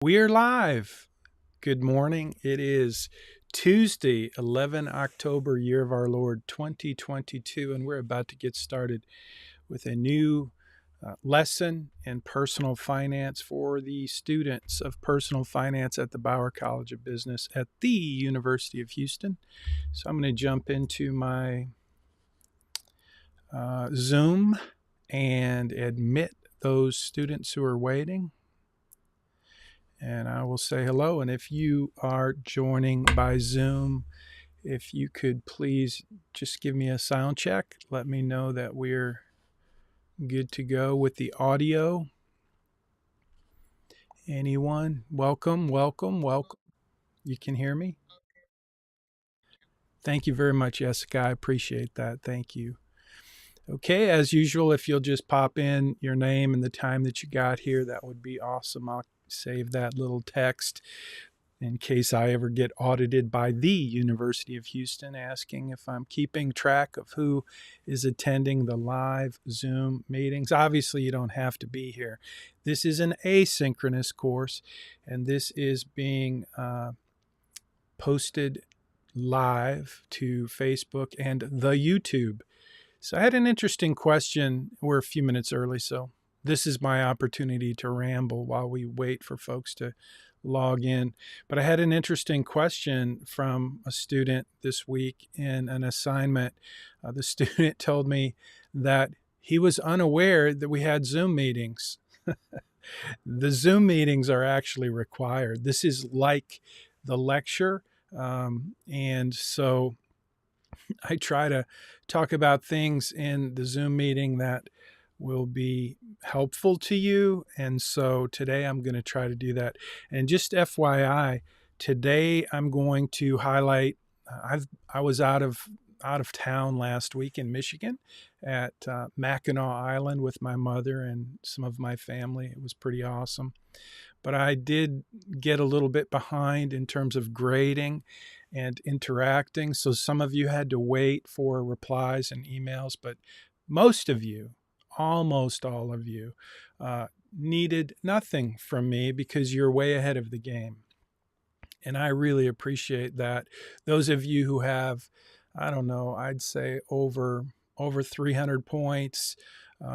We're live. Good morning. It is Tuesday, 11 October, year of our Lord 2022, and we're about to get started with a new lesson in personal finance for the students of personal finance at the Bauer College of Business at the University of Houston. So I'm going to jump into my Zoom and admit those students who are waiting. And I will say hello. And if you are joining by Zoom, if you could please just give me a sound check, let me know that we're good to go with the audio. Anyone? Welcome, welcome, welcome. You can hear me? Thank you very much, Jessica. I appreciate that. Thank you. Okay, as usual, if you'll just pop in your name and the time that you got here, that would be awesome. I'll save that little text in case I ever get audited by the University of Houston asking if I'm keeping track of who is attending the live Zoom meetings. Obviously, you don't have to be here. This is an asynchronous course, and this is being posted live to Facebook and the YouTube. So I had an interesting question. We're a few minutes early, so this is my opportunity to ramble while we wait for folks to log in. But I had an interesting question from a student this week in an assignment. The student told me that he was unaware that we had Zoom meetings. The Zoom meetings are actually required. This is like the lecture. And so I try to talk about things in the Zoom meeting that will be helpful to you. And so today I'm going to try to do that. And just FYI, today I'm going to highlight. I was out of town last week in Michigan at Mackinac Island with my mother and some of my family. It was pretty awesome. But I did get a little bit behind in terms of grading and interacting. So some of you had to wait for replies and emails, but most of you, almost all of you, needed nothing from me because you're way ahead of the game. And I really appreciate that. Those of you who have, I don't know, I'd say over 300 points,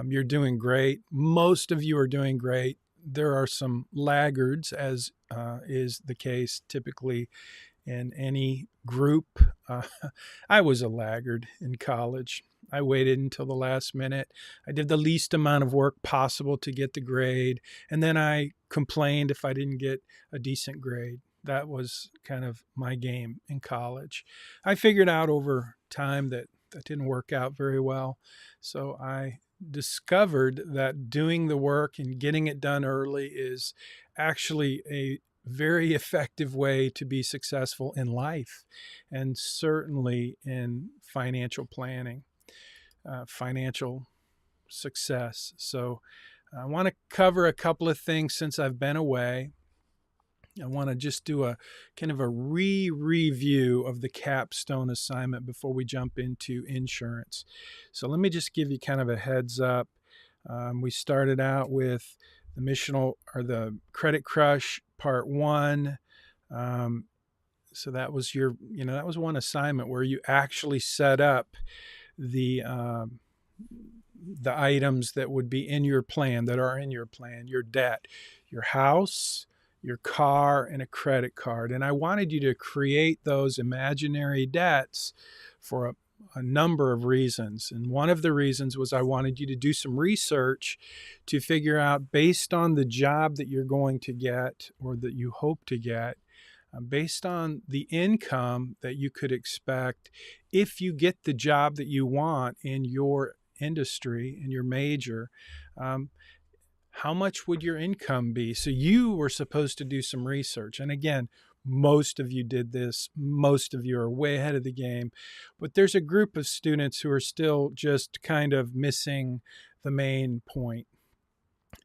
you're doing great. Most of you are doing great. There are some laggards, as is the case typically in any group. Uh, I was a laggard in college. I waited until the last minute. I did the least amount of work possible to get the grade, and then I complained if I didn't get a decent grade. That was kind of my game in college. I figured out over time that that didn't work out very well. So I discovered that doing the work and getting it done early is actually a very effective way to be successful in life and certainly in financial planning, financial success. So I want to cover a couple of things since I've been away. I want to just do a kind of a review of the capstone assignment before we jump into insurance. So let me just give you kind of a heads up. We started out with the missional or the credit crush part one. So that was that was one assignment where you actually set up the the items that would be in your plan, that are in your plan, your debt, your house, your car, and a credit card. And I wanted you to create those imaginary debts for a number of reasons. And one of the reasons was I wanted you to do some research to figure out, based on the job that you're going to get or that you hope to get, based on the income that you could expect if you get the job that you want in your industry, in your major, how much would your income be? So you were supposed to do some research. And again, most of you did this. Most of you are way ahead of the game. But there's a group of students who are still just kind of missing the main point.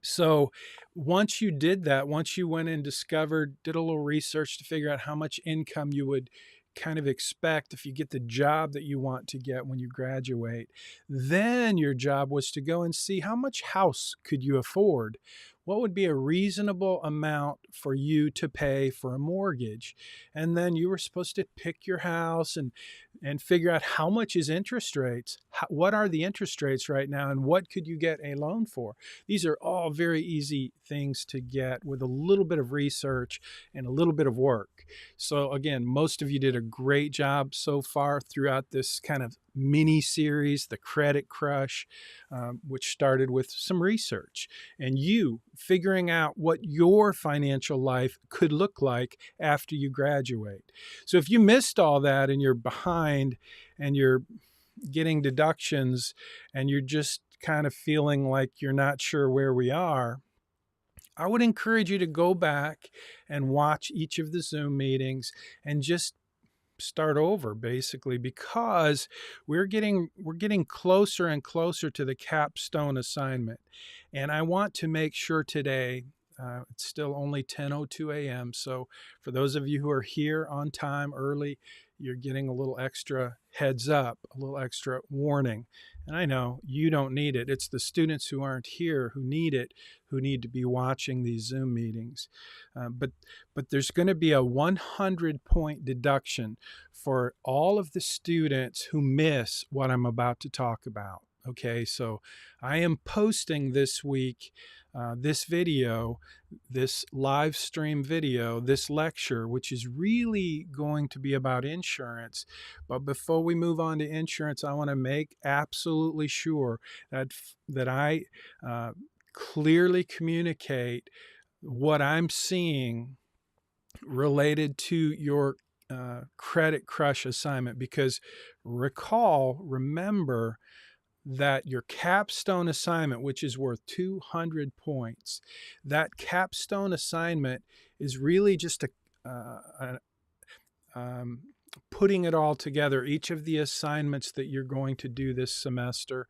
So once you did that, once you went and did a little research to figure out how much income you would kind of expect if you get the job that you want to get when you graduate, then your job was to go and see how much house could you afford. what would be a reasonable amount for you to pay for a mortgage? And then you were supposed to pick your house and figure out how much is interest rates, what are the interest rates right now, and what could you get a loan for? These are all very easy things to get with a little bit of research and a little bit of work. So again, most of you did a great job so far throughout this kind of mini series, The Credit Crush, which started with some research and you figuring out what your financial life could look like after you graduate. So if you missed all that and you're behind and you're getting deductions and you're just kind of feeling like you're not sure where we are, I would encourage you to go back and watch each of the Zoom meetings and just start over, basically, because we're getting closer and closer to the capstone assignment. And I want to make sure today, it's still only 10:02 a.m. So for those of you who are here on time early, you're getting a little extra heads up, a little extra warning. And I know you don't need it. It's the students who aren't here who need it, who need to be watching these Zoom meetings. But there's going to be a 100-point deduction for all of the students who miss what I'm about to talk about. Okay, so I am posting this week this video, this live stream video, this lecture, which is really going to be about insurance. But before we move on to insurance, I want to make absolutely sure that I clearly communicate what I'm seeing related to your Credit Crush assignment, because remember that your capstone assignment, which is worth 200 points, that capstone assignment is really just putting it all together, each of the assignments that you're going to do this semester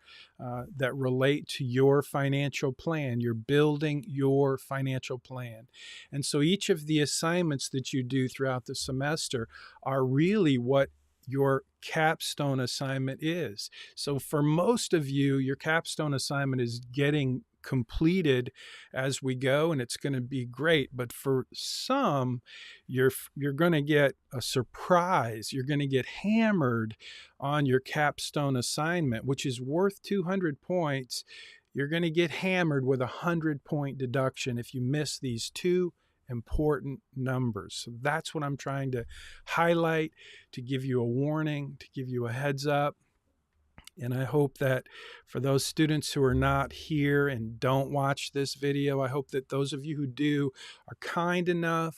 that relate to your financial plan. You're building your financial plan. And so each of the assignments that you do throughout the semester are really what your capstone assignment is. So for most of you, your capstone assignment is getting completed as we go, and it's going to be great. But for some, you're going to get a surprise. You're going to get hammered on your capstone assignment, which is worth 200 points. You're going to get hammered with a 100-point deduction if you miss these two important numbers. So that's what I'm trying to highlight, to give you a warning, to give you a heads up. And I hope that for those students who are not here and don't watch this video, I hope that those of you who do are kind enough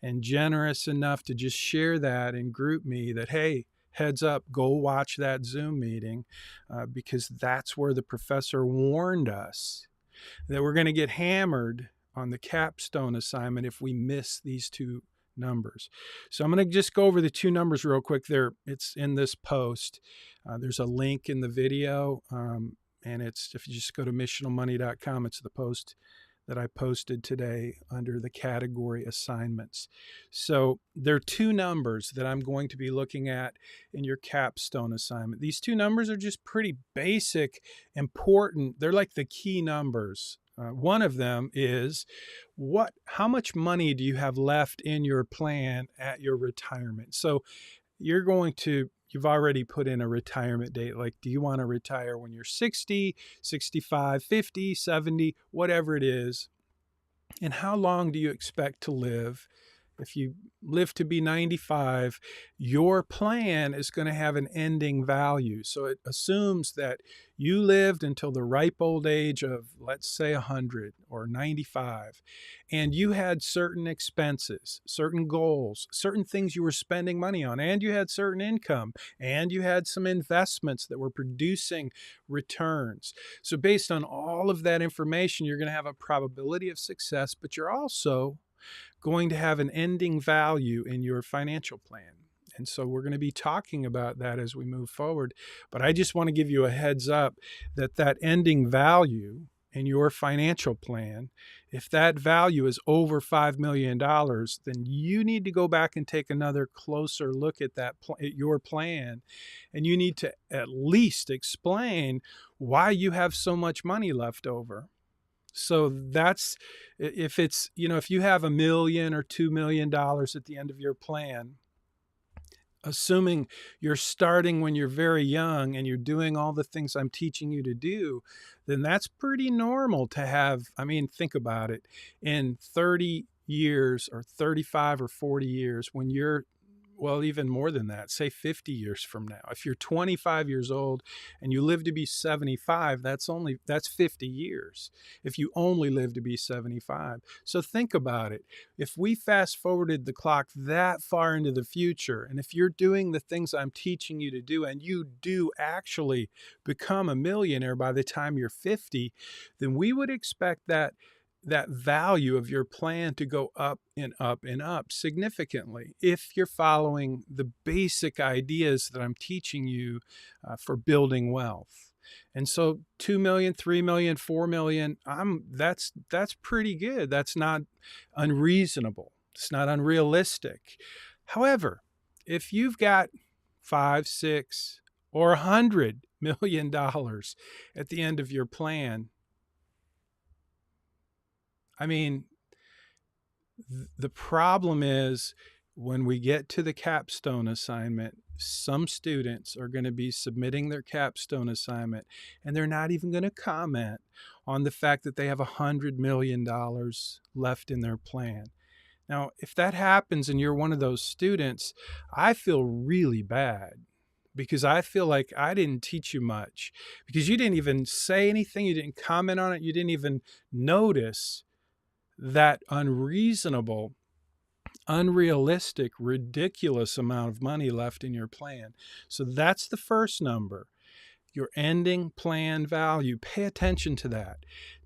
and generous enough to just share that and group me that, hey, heads up, go watch that Zoom meeting, because that's where the professor warned us that we're going to get hammered on the capstone assignment if we miss these two numbers. So I'm going to just go over the two numbers real quick. It's in this post. There's a link in the video, and it's, if you just go to missionalmoney.com, it's the post that I posted today under the category assignments. So there are two numbers that I'm going to be looking at in your capstone assignment. These two numbers are just pretty basic, important. They're like the key numbers. One of them is how much money do you have left in your plan at your retirement? So you've already put in a retirement date. Like, do you want to retire when you're 60, 65, 50, 70, whatever it is? And how long do you expect to live? If you live to be 95, your plan is going to have an ending value. So it assumes that you lived until the ripe old age of, let's say, 100 or 95, and you had certain expenses, certain goals, certain things you were spending money on, and you had certain income, and you had some investments that were producing returns. So based on all of that information, you're going to have a probability of success, but you're also going to have an ending value in your financial plan. And so we're going to be talking about that as we move forward. But I just want to give you a heads up that that ending value in your financial plan, if that value is over $5 million, then you need to go back and take another closer look at at your plan. And you need to at least explain why you have so much money left over. So that's, if it's, if you have $1 million or $2 million at the end of your plan, assuming you're starting when you're very young and you're doing all the things I'm teaching you to do, then that's pretty normal to have. I mean, think about it. In 30 years or 35 or 40 years, when you're, well, even more than that, say 50 years from now, if you're 25 years old and you live to be 75, that's 50 years. If you only live to be 75. So think about it. If we fast forwarded the clock that far into the future, and if you're doing the things I'm teaching you to do, and you do actually become a millionaire by the time you're 50, then we would expect that value of your plan to go up and up and up significantly if you're following the basic ideas that I'm teaching you for building wealth. And so 2 million, 3 million, 4 million, that's pretty good. That's not unreasonable. It's not unrealistic. However, if you've got 5, 6, or $100 million at the end of your plan, I mean, the problem is when we get to the capstone assignment, some students are going to be submitting their capstone assignment and they're not even going to comment on the fact that they have $100 million left in their plan. Now, if that happens and you're one of those students, I feel really bad, because I feel like I didn't teach you much, because you didn't even say anything, you didn't comment on it, you didn't even notice that unreasonable, unrealistic, ridiculous amount of money left in your plan. So that's the first number, your ending plan value. Pay attention to that.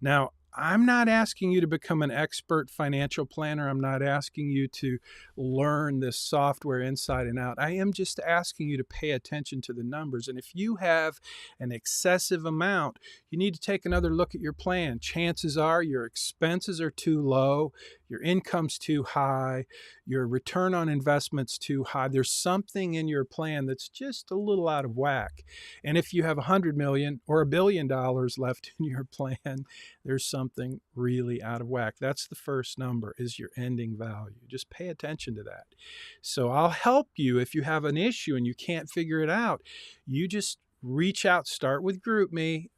Now, I'm not asking you to become an expert financial planner. I'm not asking you to learn this software inside and out. I am just asking you to pay attention to the numbers. And if you have an excessive amount, you need to take another look at your plan. Chances are your expenses are too low, your income's too high, your return on investment's too high. There's something in your plan that's just a little out of whack. And if you have $100 million or $1 billion left in your plan, there's something really out of whack. That's the first number, is your ending value. Just pay attention to that. So I'll help you if you have an issue and you can't figure it out. You just reach out, start with GroupMe,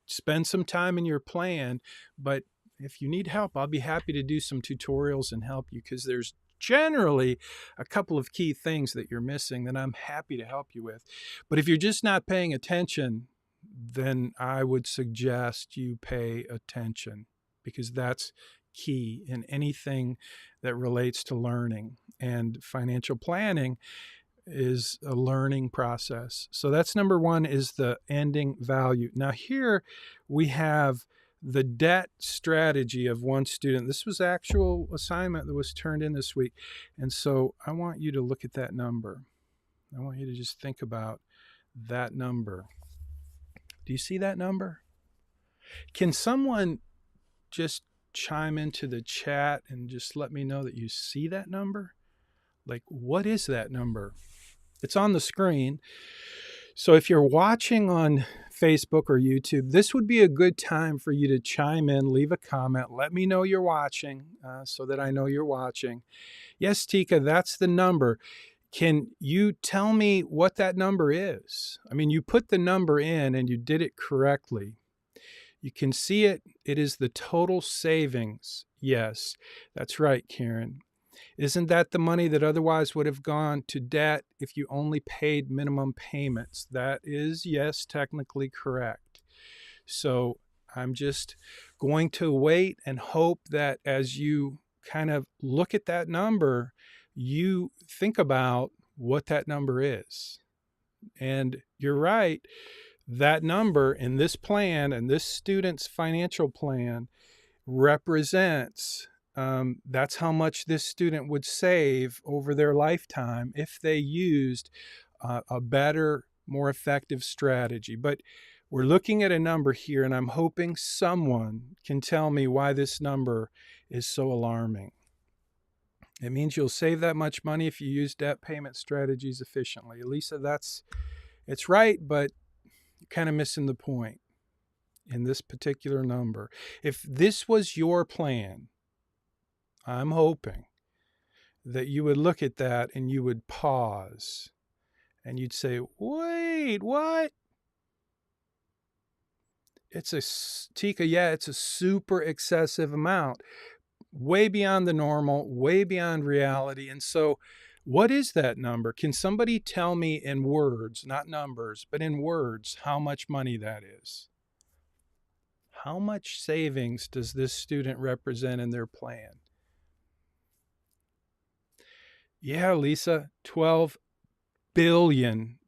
spend some time in your plan. But if you need help, I'll be happy to do some tutorials and help you, because there's generally a couple of key things that you're missing that I'm happy to help you with. But if you're just not paying attention, then I would suggest you pay attention, because that's key in anything that relates to learning. And financial planning is a learning process. So that's number one, is the ending value. Now here we have the debt strategy of one student. This was actual assignment that was turned in this week. And so I want you to look at that number. I want you to just think about that number. Do you see that number? Can someone just chime into the chat and just let me know that you see that number? Like, what is that number? It's on the screen. So if you're watching on Facebook or YouTube, this would be a good time for you to chime in, leave a comment, let me know you're watching, so that I know you're watching. Yes, Tika, that's the number. Can you tell me what that number is? I mean, you put the number in and you did it correctly. You can see it. It is the total savings. Yes, that's right, Karen. Isn't that the money that otherwise would have gone to debt if you only paid minimum payments? That is, yes, technically correct. So I'm just going to wait and hope that as you kind of look at that number, you think about what that number is. And you're right, that number in this plan and this student's financial plan represents that's how much this student would save over their lifetime if they used a better, more effective strategy. But we're looking at a number here, and I'm hoping someone can tell me why this number is so alarming. It means you'll save that much money if you use debt payment strategies efficiently. Elisa, it's right, but you're kind of missing the point. in this particular number. If this was your plan, I'm hoping that you would look at that and you would pause and you'd say, wait, what? It's a, Tika, yeah, it's a super excessive amount, way beyond the normal, way beyond reality. And so, what is that number? Can somebody tell me in words, not numbers, but in words, how much money that is? How much savings does this student represent in their plan? Yeah, Lisa, $12 billion.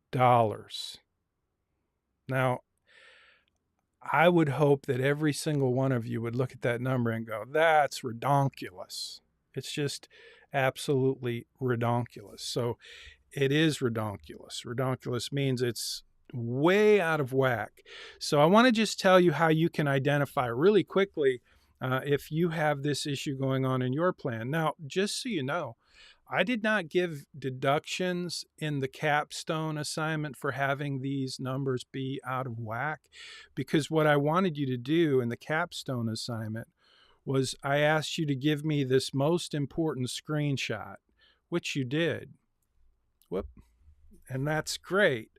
Now, I would hope that every single one of you would look at that number and go, that's redonkulous. It's just absolutely redonkulous. So it is redonkulous. Redonkulous means it's way out of whack. So I want to just tell you how you can identify really quickly if you have this issue going on in your plan. Now, just so you know, I did not give deductions in the capstone assignment for having these numbers be out of whack, because what I wanted you to do in the capstone assignment was I asked you to give me this most important screenshot, which you did. Whoop. And that's great.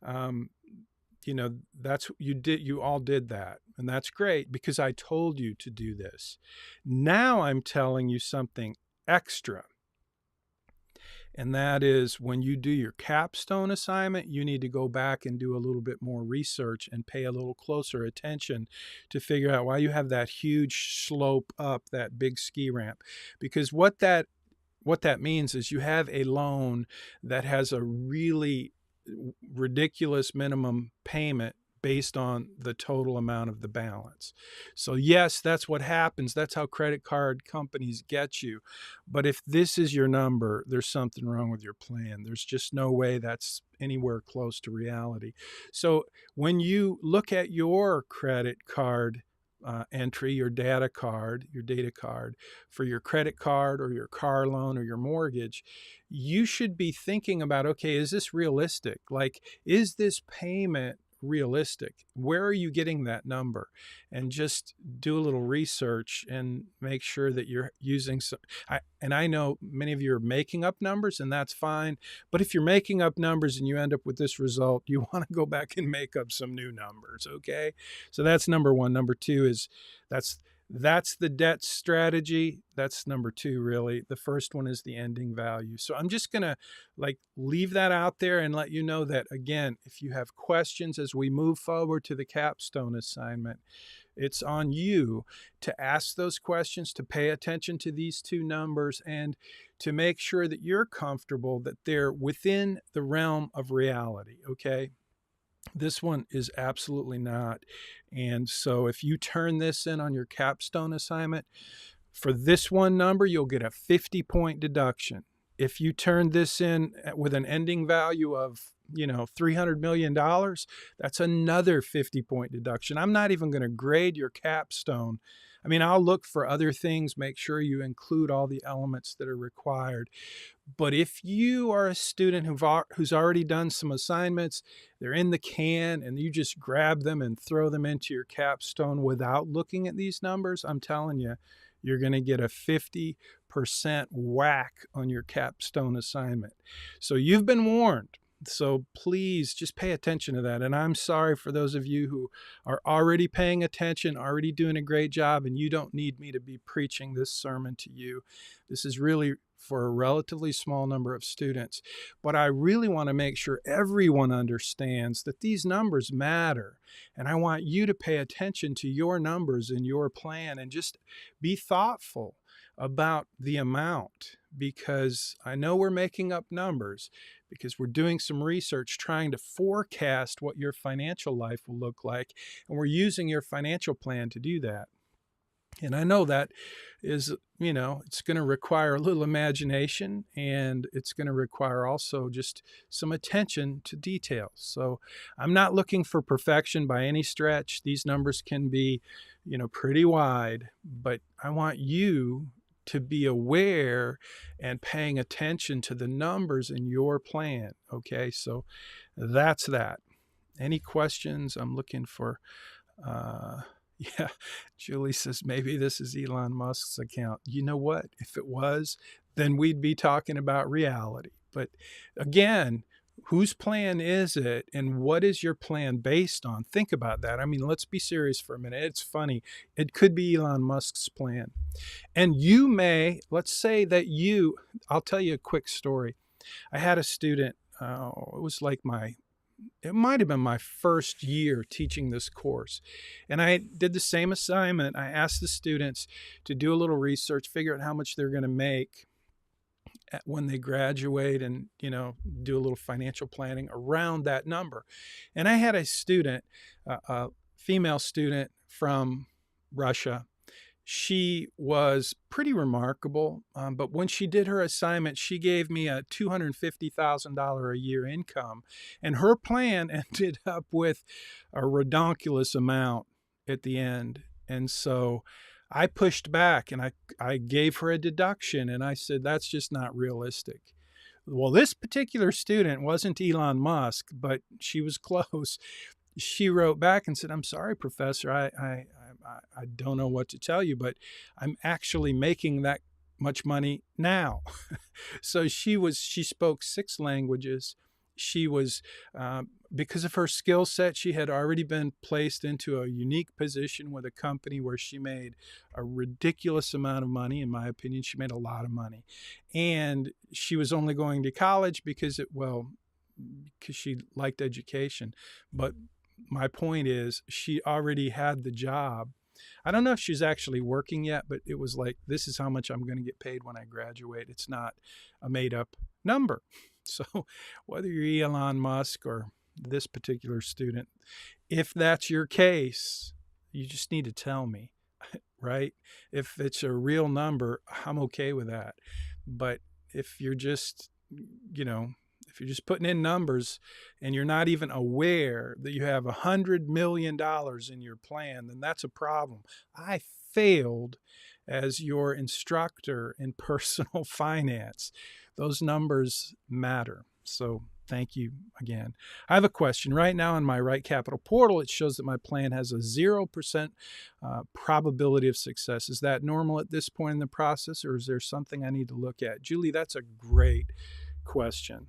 That's you all did that, and that's great because I told you to do this. Now I'm telling you something extra. And that is, when you do your capstone assignment, you need to go back and do a little bit more research and pay a little closer attention to figure out why you have that huge slope up, that big ski ramp. Because what that means is you have a loan that has a really ridiculous minimum payment based on the total amount of the balance. So yes, that's what happens. That's how credit card companies get you. But if this is your number, there's something wrong with your plan. There's just no way that's anywhere close to reality. So when you look at your credit card entry, your data card for your credit card or your car loan or your mortgage, you should be thinking about, okay, is this realistic? Like, is this payment realistic? Where are you getting that number? And just do a little research and make sure that you're using some. I know many of you are making up numbers, and that's fine. But if you're making up numbers and you end up with this result, you want to go back and make up some new numbers. Okay. So that's number one. Number two is that's the debt strategy. That's number two, really. The first one is the ending value. So I'm just going to leave that out there and let you know that, again, if you have questions as we move forward to the capstone assignment, it's on you to ask those questions, to pay attention to these two numbers, and to make sure that you're comfortable that they're within the realm of reality, okay? This one is absolutely not. And so if you turn this in on your capstone assignment, for this one number, you'll get a 50-point deduction. If you turn this in with an ending value of, $300 million, that's another 50-point deduction. I'm not even going to grade your capstone. I mean, I'll look for other things, make sure you include all the elements that are required. But if you are a student who's already done some assignments, they're in the can, and you just grab them and throw them into your capstone without looking at these numbers, I'm telling you, you're going to get a 50% whack on your capstone assignment. So you've been warned. So please just pay attention to that. And I'm sorry for those of you who are already paying attention, already doing a great job, and you don't need me to be preaching this sermon to you. This is really for a relatively small number of students. But I really want to make sure everyone understands that these numbers matter. And I want you to pay attention to your numbers in your plan and just be thoughtful about the amount, because I know we're making up numbers because we're doing some research trying to forecast what your financial life will look like, and we're using your financial plan to do that. And I know that is, it's going to require a little imagination, and it's going to require also just some attention to details. So I'm not looking for perfection by any stretch. These numbers can be, pretty wide, but I want you to be aware and paying attention to the numbers in your plan. Okay, so that's that. Any questions? I'm looking for Uh, yeah, Julie says maybe this is Elon Musk's account. You know what? If it was, then we'd be talking about reality. But again, whose plan is it and what is your plan based on? Think about that. I mean, let's be serious for a minute. It's funny. It could be Elon Musk's plan. And you may, let's say that I'll tell you a quick story. I had a student, it was like it might have been my first year teaching this course. And I did the same assignment. I asked the students to do a little research, figure out how much they're going to make when they graduate and, do a little financial planning around that number. And I had a student, a female student from Russia. She was pretty remarkable, but when she did her assignment, she gave me a $250,000 a year income, and her plan ended up with a redonkulous amount at the end. And so I pushed back and I gave her a deduction, and I said, that's just not realistic. Well, this particular student wasn't Elon Musk, but she was close. She wrote back and said, I'm sorry, professor, I don't know what to tell you, but I'm actually making that much money now. So she spoke 6 languages. She was, because of her skill set, she had already been placed into a unique position with a company where she made a ridiculous amount of money. In my opinion, she made a lot of money. And she was only going to college because she liked education. But my point is, she already had the job. I don't know if she's actually working yet, but it was like, this is how much I'm going to get paid when I graduate. It's not a made up number. So whether you're Elon Musk or this particular student, if that's your case, you just need to tell me, right? If it's a real number, I'm okay with that. But if you're just, if you're just putting in numbers and you're not even aware that you have $100 million in your plan, then that's a problem. I failed as your instructor in personal finance. Those numbers matter. So thank you again. I have a question. Right now in my Right Capital portal, it shows that my plan has a 0% probability of success. Is that normal at this point in the process, or is there something I need to look at? Julie, that's a great question.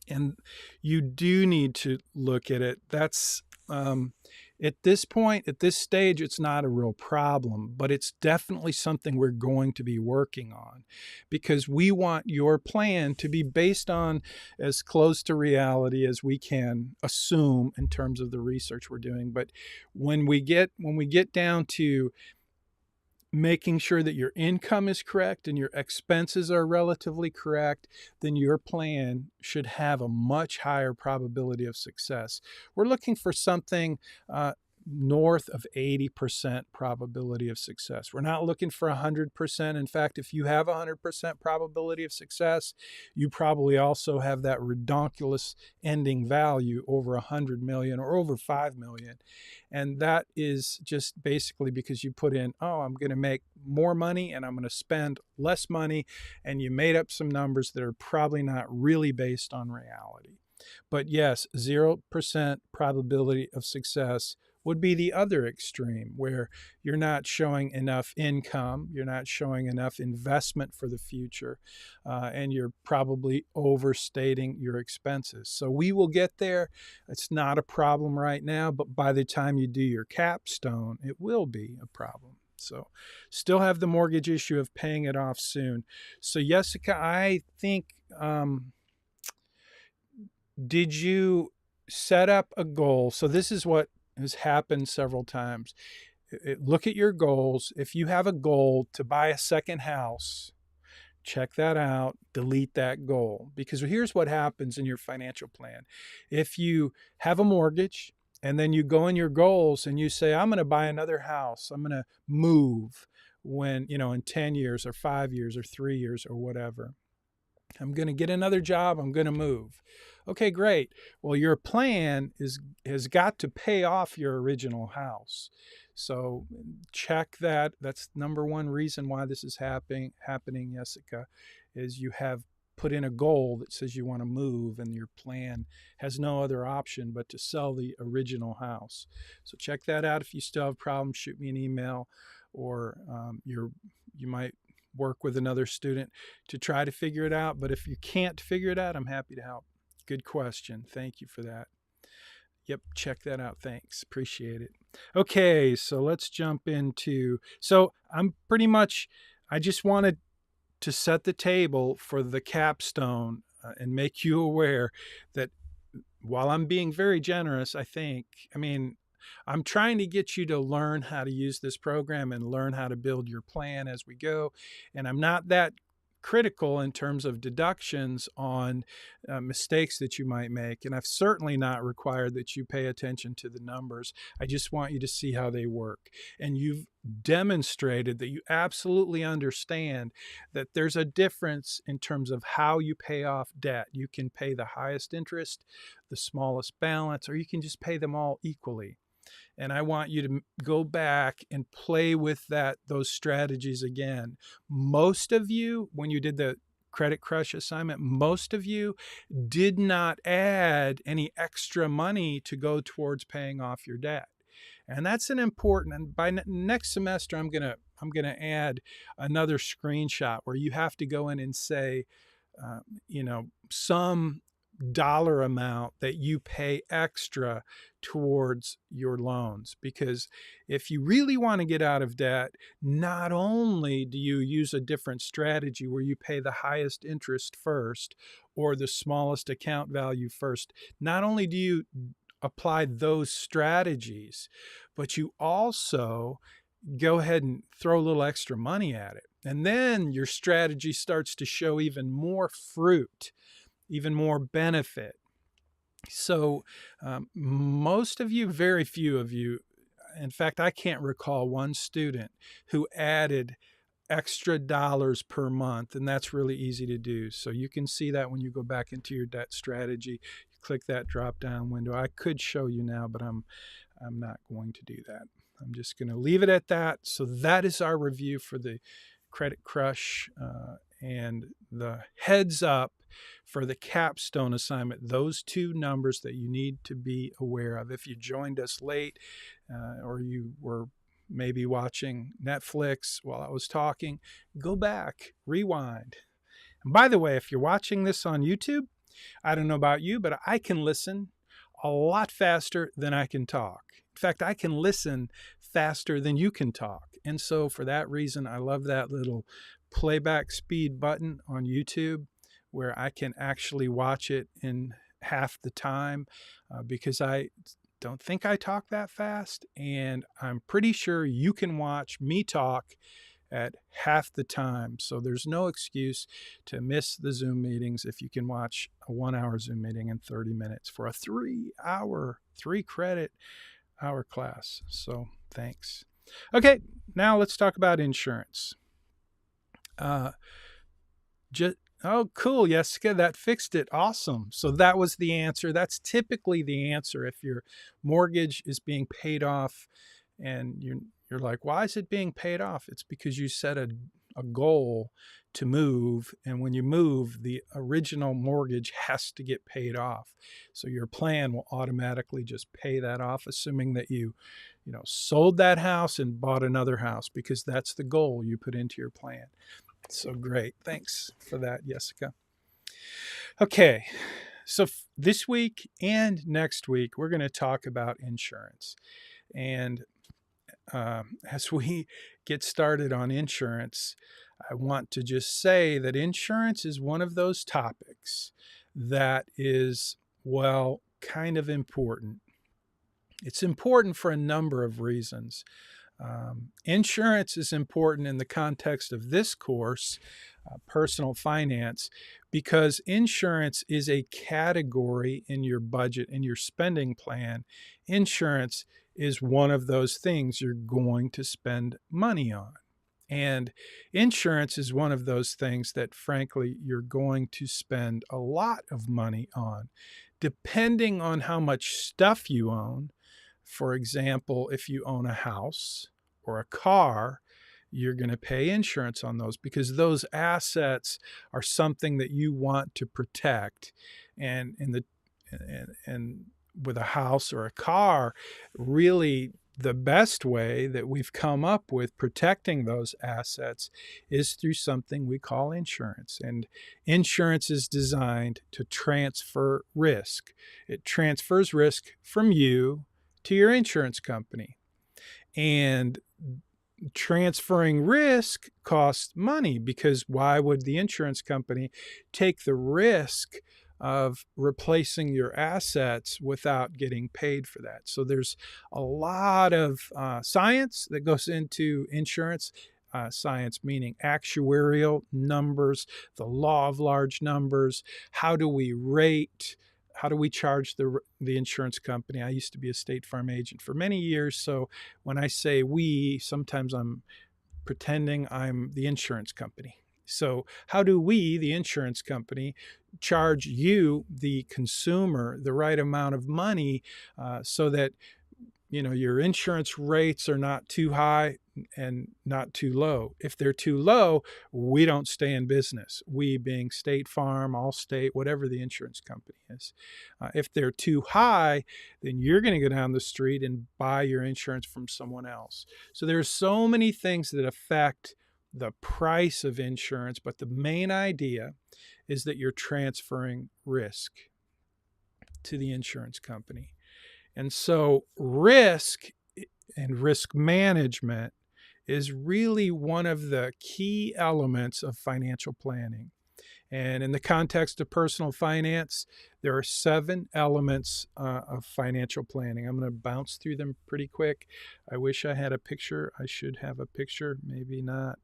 And you do need to look at it. That's at this point, at this stage, it's not a real problem, but it's definitely something we're going to be working on, because we want your plan to be based on as close to reality as we can assume in terms of the research we're doing. But when we get down to making sure that your income is correct and your expenses are relatively correct, then your plan should have a much higher probability of success. We're looking for something north of 80% probability of success. We're not looking for 100%. In fact, if you have 100% probability of success, you probably also have that redonkulous ending value over 100 million or over 5 million. And that is just basically because you put in, I'm going to make more money and I'm going to spend less money, and you made up some numbers that are probably not really based on reality. But yes, 0% probability of success would be the other extreme, where you're not showing enough income, you're not showing enough investment for the future, and you're probably overstating your expenses. So we will get there. It's not a problem right now, but by the time you do your capstone, it will be a problem. So still have the mortgage issue of paying it off soon. So Jessica, I think, did you set up a goal? So this is what has happened several times. Look at your goals. If you have a goal to buy a second house, check that out, delete that goal. Because here's what happens in your financial plan. If you have a mortgage and then you go in your goals and you say, I'm going to buy another house, I'm going to move when, in 10 years or 5 years or 3 years or whatever. I'm going to get another job, I'm going to move. Okay, great. Well, your plan has got to pay off your original house. So check that. That's number one reason why this is happening, Jessica, is you have put in a goal that says you want to move and your plan has no other option but to sell the original house. So check that out. If you still have problems, shoot me an email, or you might work with another student to try to figure it out. But if you can't figure it out, I'm happy to help. Good question. Thank you for that. Yep, check that out. Thanks. Appreciate it. Okay, so let's jump into, so I just wanted to set the table for the capstone and make you aware that while I'm being very generous, I'm trying to get you to learn how to use this program and learn how to build your plan as we go. And I'm not that critical in terms of deductions on mistakes that you might make. And I've certainly not required that you pay attention to the numbers. I just want you to see how they work. And you've demonstrated that you absolutely understand that there's a difference in terms of how you pay off debt. You can pay the highest interest, the smallest balance, or you can just pay them all equally. And I want you to go back and play with those strategies again. Most of you, when you did the Credit Crush assignment, most of you did not add any extra money to go towards paying off your debt. And that's an important, and by next semester, I'm gonna add another screenshot where you have to go in and say, some dollar amount that you pay extra towards your loans. Because if you really want to get out of debt, not only do you use a different strategy where you pay the highest interest first or the smallest account value first, not only do you apply those strategies, but you also go ahead and throw a little extra money at it. And then your strategy starts to show even more fruit, even more benefit. So most of you, very few of you, in fact, I can't recall one student who added extra dollars per month, and that's really easy to do. So you can see that when you go back into your debt strategy, you click that drop down window. I could show you now, but I'm not going to do that. I'm just going to leave it at that. So that is our review for the Credit Crush and the heads up for the capstone assignment. Those two numbers that you need to be aware of. If you joined us late or you were maybe watching Netflix while I was talking, go back, rewind. And by the way, if you're watching this on YouTube, I don't know about you, but I can listen a lot faster than I can talk. In fact, I can listen faster than you can talk. And so for that reason, I love that little playback speed button on YouTube where I can actually watch it in half the time because I don't think I talk that fast. And I'm pretty sure you can watch me talk at half the time. So there's no excuse to miss the Zoom meetings if you can watch a 1 hour Zoom meeting in 30 minutes for a 3 credit hour class. So thanks. Okay, now let's talk about insurance. Oh, cool, Jessica, that fixed it. Awesome. So that was the answer. That's typically the answer if your mortgage is being paid off and you're like, why is it being paid off? It's because you set a goal to move, and when you move, the original mortgage has to get paid off. So your plan will automatically just pay that off, assuming that you sold that house and bought another house, because that's the goal you put into your plan. So great. Thanks for that, Jessica. Okay, so this week and next week, we're going to talk about insurance. And as we get started on insurance, I want to just say that insurance is one of those topics that is, well, kind of important. It's important for a number of reasons. Insurance is important in the context of this course, personal finance, because insurance is a category in your budget, in your spending plan. Insurance is one of those things you're going to spend money on. And insurance is one of those things that, frankly, you're going to spend a lot of money on, depending on how much stuff you own. For example, if you own a house or a car, you're going to pay insurance on those because those assets are something that you want to protect. And and with a house or a car, really the best way that we've come up with protecting those assets is through something we call insurance. And insurance is designed to transfer risk. It transfers risk from you to your insurance company. And transferring risk costs money, because why would the insurance company take the risk of replacing your assets without getting paid for that? So there's a lot of science that goes into insurance. Science meaning actuarial numbers, the law of large numbers. How do we rate? How do we charge the insurance company? I used to be a State Farm agent for many years, so when I say we, sometimes I'm pretending I'm the insurance company. So how do we, the insurance company, charge you, the consumer, the right amount of money so that your insurance rates are not too high and not too low? If they're too low, we don't stay in business. We being State Farm, Allstate, whatever the insurance company is. If they're too high, then you're going to go down the street and buy your insurance from someone else. So there's so many things that affect the price of insurance, but the main idea is that you're transferring risk to the insurance company. And so risk and risk management is really one of the key elements of financial planning. And in the context of personal finance, there are 7 elements of financial planning. I'm going to bounce through them pretty quick. I wish I had a picture. I should have a picture, maybe not.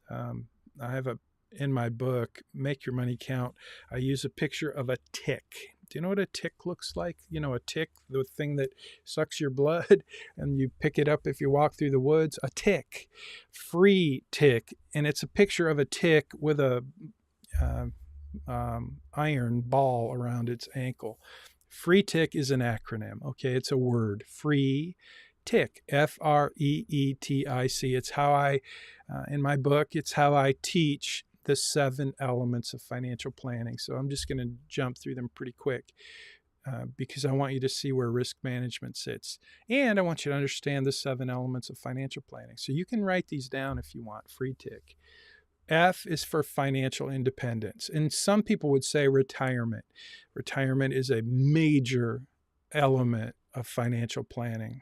I have in my book, Make Your Money Count, I use a picture of a tick. Do you know what a tick looks like? A tick, the thing that sucks your blood and you pick it up if you walk through the woods. A tick, free tick. And it's a picture of a tick with a iron ball around its ankle. Free tick is an acronym. Okay, it's a word. Free tick, FREETIC. It's how in my book, it's how I teach the 7 elements of financial planning. So I'm just going to jump through them pretty quick because I want you to see where risk management sits. And I want you to understand the 7 elements of financial planning. So you can write these down if you want. Free tick. F is for financial independence. And some people would say retirement. Retirement is a major element of financial planning.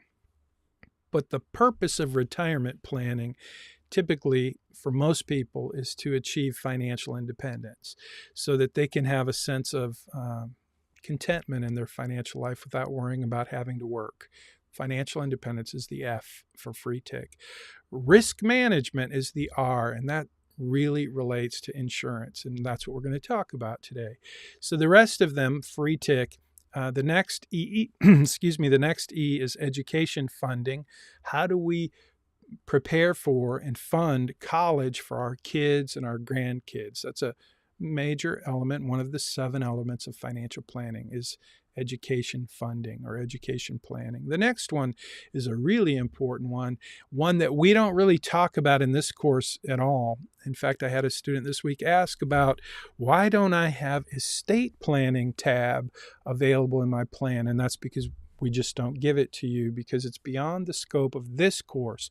But the purpose of retirement planning typically for most people is to achieve financial independence so that they can have a sense of contentment in their financial life without worrying about having to work. Financial independence is the F for free tick. Risk management is the R, and that really relates to insurance, and that's what we're going to talk about today. So the rest of them, free tick. The next E, the next E is education funding. How do we prepare for and fund college for our kids and our grandkids? That's a major element. One of the 7 elements of financial planning is education funding or education planning. The next one is a really important one that we don't really talk about in this course at all. In fact, I had a student this week ask about, why don't I have estate planning tab available in my plan? And that's because we just don't give it to you because it's beyond the scope of this course,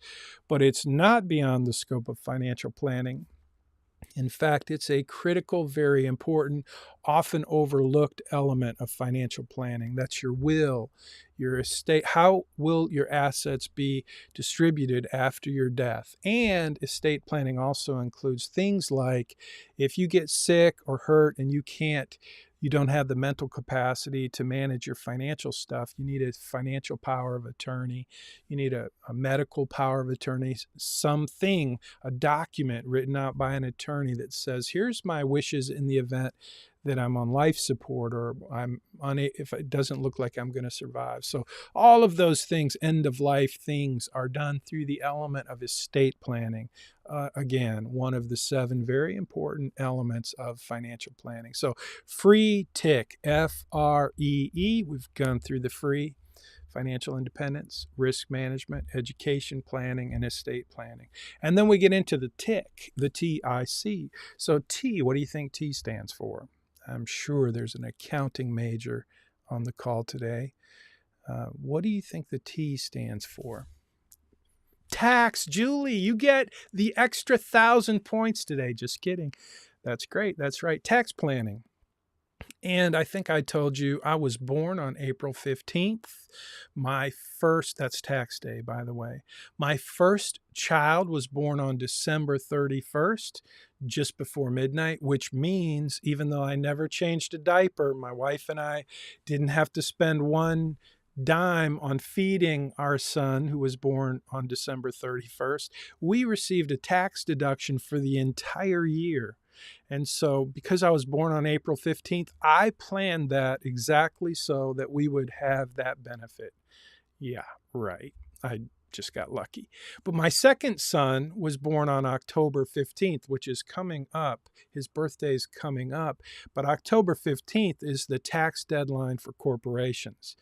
but it's not beyond the scope of financial planning. In fact, it's a critical, very important, often overlooked element of financial planning. That's your will, your estate. How will your assets be distributed after your death? And estate planning also includes things like if you get sick or hurt and you don't have the mental capacity to manage your financial stuff, you need a financial power of attorney. You need a medical power of attorney, something, a document written out by an attorney that says, here's my wishes in the event that I'm on life support or if it doesn't look like I'm going to survive. So all of those things, end of life things, are done through the element of estate planning. Again, one of the 7 very important elements of financial planning. So free tick, FREE, we've gone through the free. financial independence, risk management, education planning, and estate planning. And then we get into the TIC, the TIC. So T, what do you think T stands for? I'm sure there's an accounting major on the call today. What do you think the T stands for? Tax. Julie, you get the extra 1,000 points today. Just kidding. That's great. That's right. Tax planning. And I think I told you I was born on April 15th. That's tax day, by the way. My first child was born on December 31st, just before midnight, which means even though I never changed a diaper, my wife and I didn't have to spend one dime on feeding our son who was born on December 31st. We received a tax deduction for the entire year. And so because I was born on April 15th, I planned that exactly so that we would have that benefit. Yeah, right. I just got lucky. But my second son was born on October 15th, which is coming up. His birthday's coming up. But October 15th is the tax deadline for corporations.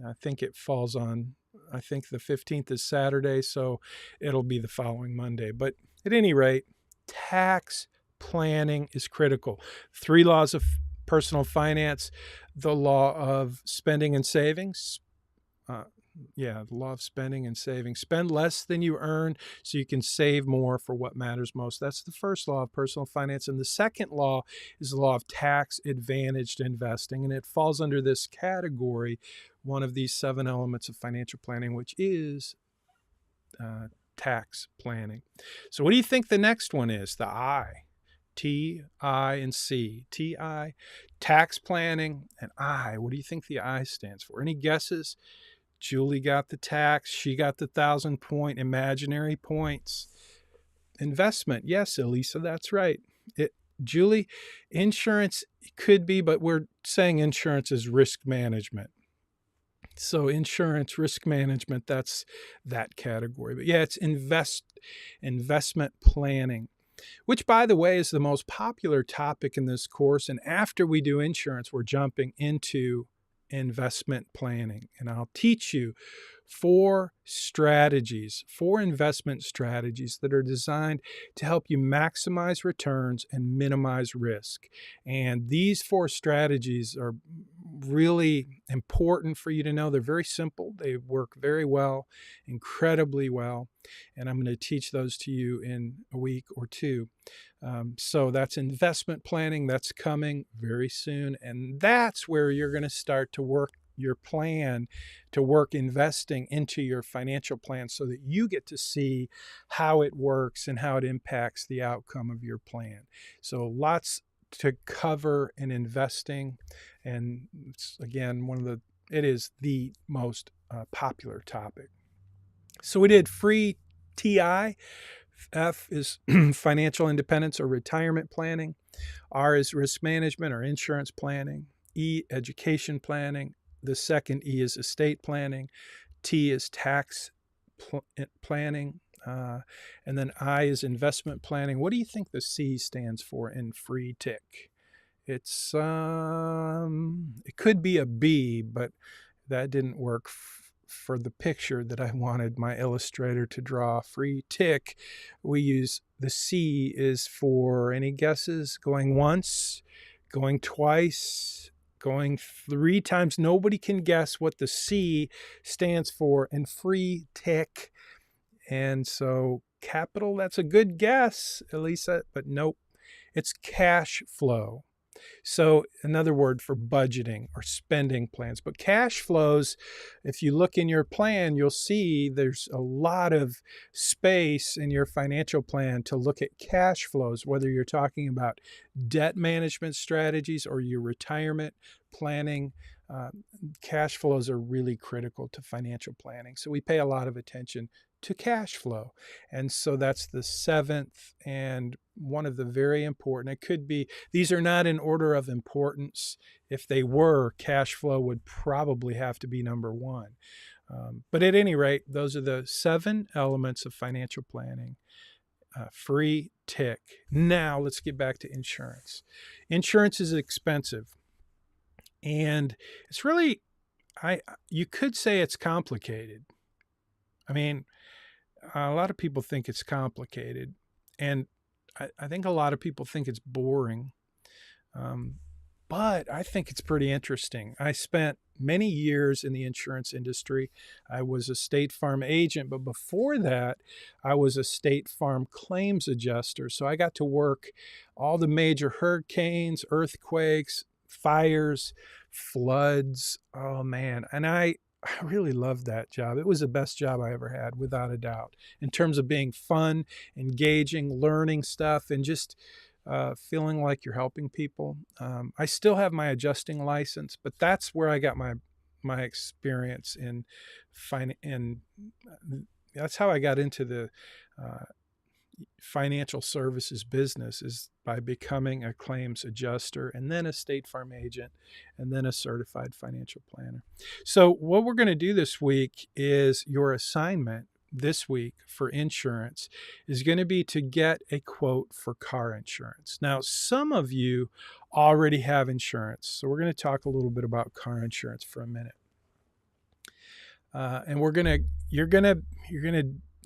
I think it falls on, I think the 15th is Saturday, so it'll be the following Monday. But at any rate, tax planning is critical. 3 laws of personal finance, the law of spending and savings. The law of spending and saving. Spend less than you earn so you can save more for what matters most. That's the first law of personal finance. And the second law is the law of tax advantaged investing. And it falls under this category, one of these 7 elements of financial planning, which is tax planning. So what do you think the next one is? The I. T, I, and C. T, I, tax planning, and I. What do you think the I stands for? Any guesses? Julie got the tax. She got the 1,000-point imaginary points. Investment. Yes, Elisa, that's right. Julie, insurance could be, but we're saying insurance is risk management. So insurance, risk management, that's that category. But yeah, it's investment planning, which, by the way, is the most popular topic in this course. And after we do insurance, we're jumping into investment planning. And I'll teach you 4 investment strategies that are designed to help you maximize returns and minimize risk. And these 4 strategies are really important for you to know. They're very simple. They work very well, incredibly well. And I'm going to teach those to you in a week or 2. So that's investment planning. That's coming very soon. And that's where you're going to start to work your plan, to work investing into your financial plan so that you get to see how it works and how it impacts the outcome of your plan. So lots to cover in investing. And it's, again, it is the most popular topic. So we did free TI. F is financial independence or retirement planning. R is risk management or insurance planning. E, education planning. The second E is estate planning. T is tax planning. And then I is investment planning. What do you think the C stands for in free TIC? It could be a B, but that didn't work for the picture that I wanted my illustrator to draw. Free TIC, we use the C is for, any guesses? Going once, going twice, going 3 times. Nobody can guess what the C stands for in free TIC. And so capital, that's a good guess, Elisa, but nope, it's cash flow. So another word for budgeting or spending plans. But cash flows, if you look in your plan, you'll see there's a lot of space in your financial plan to look at cash flows, whether you're talking about debt management strategies or your retirement planning. Cash flows are really critical to financial planning. So we pay a lot of attention to cash flow. And so that's the 7th and one of the very important. It could be, these are not in order of importance. If they were, cash flow would probably have to be number 1. But at any rate, those are the 7 elements of financial planning. Free TIC. Now let's get back to insurance. Insurance is expensive. And it's really you could say it's complicated. I mean, a lot of people think it's complicated, and I think a lot of people think it's boring. Um, but I think it's pretty interesting. I spent many years in the insurance industry. I was a State Farm agent, but before that, I was a State Farm claims adjuster. So I got to work all the major hurricanes, earthquakes, fires, floods. Oh man. And I really loved that job. It was the best job I ever had, without a doubt, in terms of being fun, engaging, learning stuff, and just feeling like you're helping people. I still have my adjusting license, but that's where I got my experience in and that's how I got into the uh, financial services business, is by becoming a claims adjuster and then a State Farm agent and then a certified financial planner. So what we're going to do this week is your assignment this week for insurance is going to be to get a quote for car insurance. Now, some of you already have insurance, so we're going to talk a little bit about car insurance for a minute. And you're gonna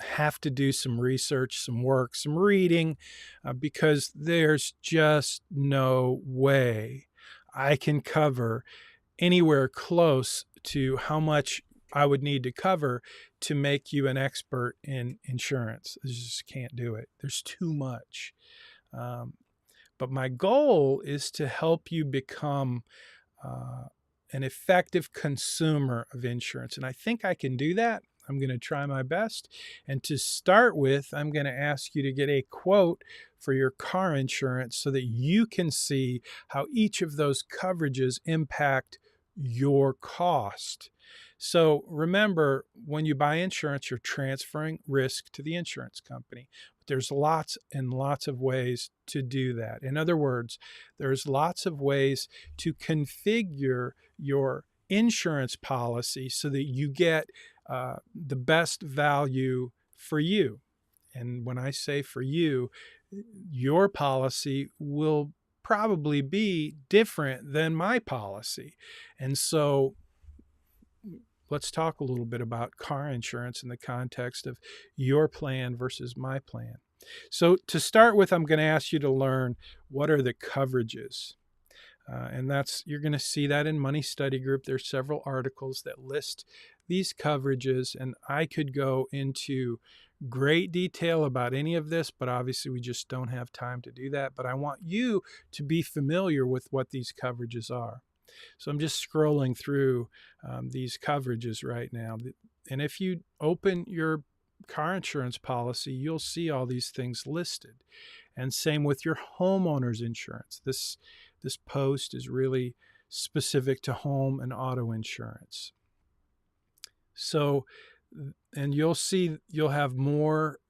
have to do some research, some work, some reading, because there's just no way I can cover anywhere close to how much I would need to cover to make you an expert in insurance. I just can't do it. There's too much. Um, but my goal is to help you become uh, an effective consumer of insurance. And I think I can do that. I'm going to try my best. And to start with, I'm going to ask you to get a quote for your car insurance so that you can see how each of those coverages impact your cost. So remember, when you buy insurance, you're transferring risk to the insurance company. But there's lots and lots of ways to do that. In other words, there's lots of ways to configure your insurance policy so that you get the best value for you. And when I say for you, your policy will probably be different than my policy. And so let's talk a little bit about car insurance in the context of your plan versus my plan. So to start with, I'm going to ask you to learn what are the coverages. And you're going to see that in Money Study Group. There's several articles that list these coverages, and I could go into great detail about any of this, but obviously we just don't have time to do that. But I want you to be familiar with what these coverages are. So I'm just scrolling through these coverages right now. And if you open your car insurance policy, you'll see all these things listed. And same with your homeowner's insurance. This post is really specific to home and auto insurance. So, and you'll see you'll have more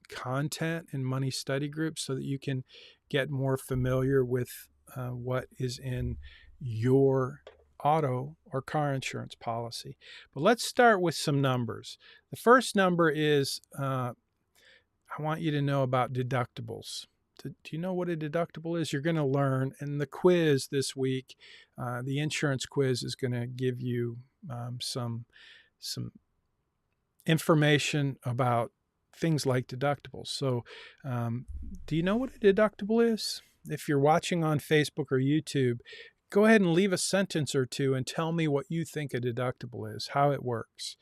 content in Money Study Group so that you can get more familiar with what is in your auto or car insurance policy. But let's start with some numbers. The first number is I want you to know about deductibles. Do you know what a deductible is? You're going to learn in the quiz this week. The insurance quiz is going to give you some information about things like deductibles. So do you know what a deductible is? If you're watching on Facebook or YouTube, go ahead and leave a sentence or two and tell me what you think a deductible is, how it works.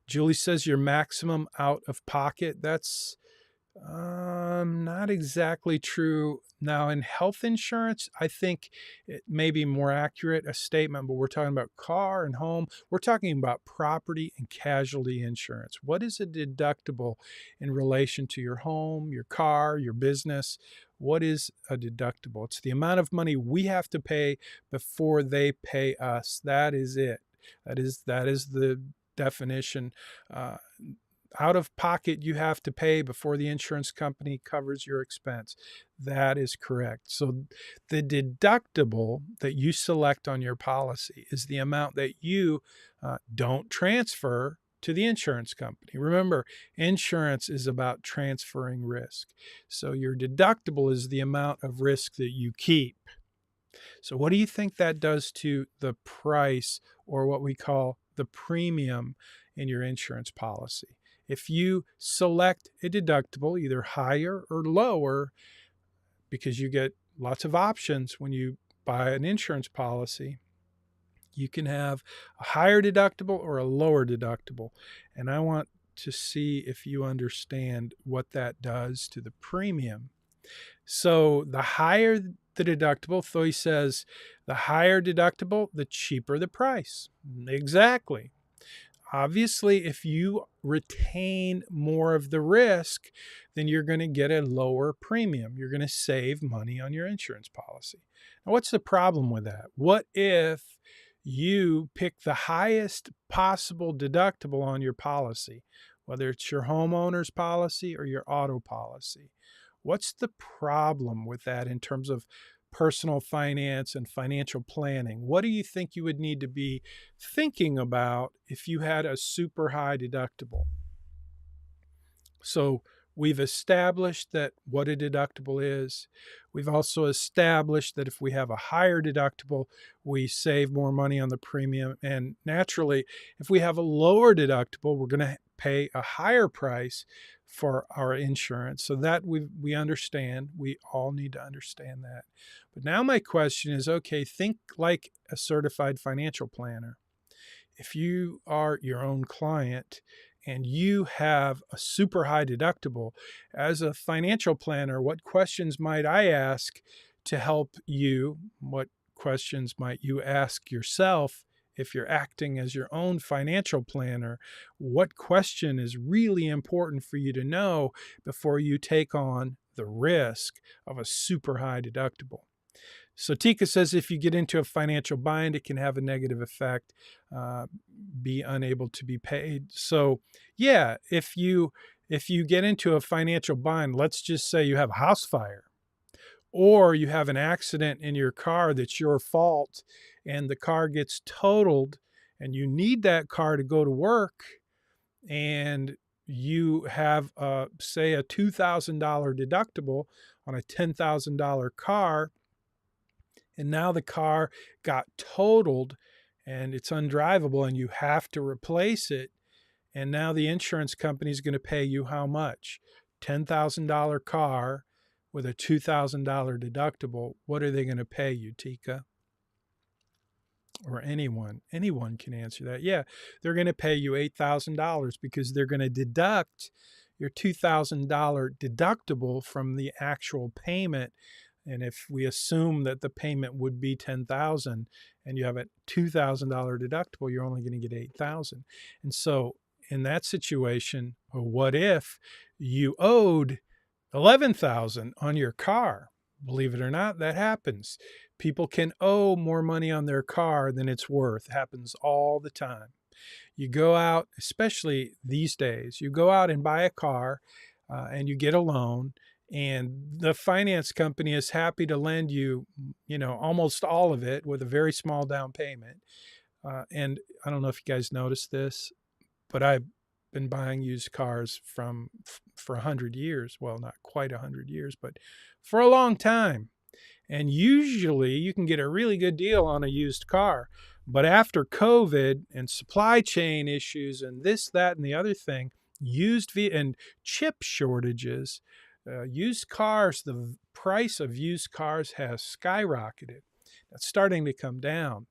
Julie says your maximum out of pocket. That's not exactly true. Now, in health insurance, I think it may be more accurate a statement, but we're talking about car and home. We're talking about property and casualty insurance. What is a deductible in relation to your home, your car, your business? What is a deductible? It's the amount of money we have to pay before they pay us. That is it. That is the definition. Out of pocket you have to pay before the insurance company covers your expense. That is correct. So the deductible that you select on your policy is the amount that you don't transfer to the insurance company. Remember, insurance is about transferring risk. So your deductible is the amount of risk that you keep. So what do you think that does to the price, or what we call the premium in your insurance policy? If you select a deductible, either higher or lower, because you get lots of options when you buy an insurance policy, you can have a higher deductible or a lower deductible. And I want to see if you understand what that does to the premium. So the higher the deductible, Thoy says, the higher deductible, the cheaper the price. Exactly. Obviously, if you retain more of the risk, then you're going to get a lower premium. You're going to save money on your insurance policy. Now, what's the problem with that? What if you pick the highest possible deductible on your policy, whether it's your homeowner's policy or your auto policy? What's the problem with that in terms of personal finance and financial planning? What do you think you would need to be thinking about if you had a super high deductible? So we've established that what a deductible is. We've also established that if we have a higher deductible, we save more money on the premium. And naturally, if we have a lower deductible, we're going to pay a higher price for our insurance. So that we understand. We all need to understand that. But now my question is, okay, think like a certified financial planner. If you are your own client and you have a super high deductible, as a financial planner, what questions might I ask to help you? What questions might you ask yourself if you're acting as your own financial planner? What question is really important for you to know before you take on the risk of a super high deductible? So Tika says if you get into a financial bind, it can have a negative effect, be unable to be paid. So yeah, if you get into a financial bind, let's just say you have a house fire, or you have an accident in your car that's your fault, and the car gets totaled, and you need that car to go to work, and you have, say, a $2,000 deductible on a $10,000 car, and now the car got totaled and it's undrivable and you have to replace it. And now the insurance company is going to pay you how much? $10,000 car with a $2,000 deductible. What are they going to pay you, Tika? Or anyone? Anyone can answer that. Yeah, they're going to pay you $8,000 because they're going to deduct your $2,000 deductible from the actual payment. And if we assume that the payment would be $10,000 and you have a $2,000 deductible, you're only going to get $8,000. And so in that situation, what if you owed $11,000 on your car? Believe it or not, that happens. People can owe more money on their car than it's worth. It happens all the time. You go out, especially these days, you go out and buy a car and you get a loan, and the finance company is happy to lend you, almost all of it with a very small down payment. And I don't know if you guys noticed this, but I've been buying used cars for 100 years. Well, not quite 100 years, but for a long time. And usually you can get a really good deal on a used car. But after COVID and supply chain issues and this, that, and the other thing, and chip shortages, used cars, the price of used cars has skyrocketed. That's starting to come down.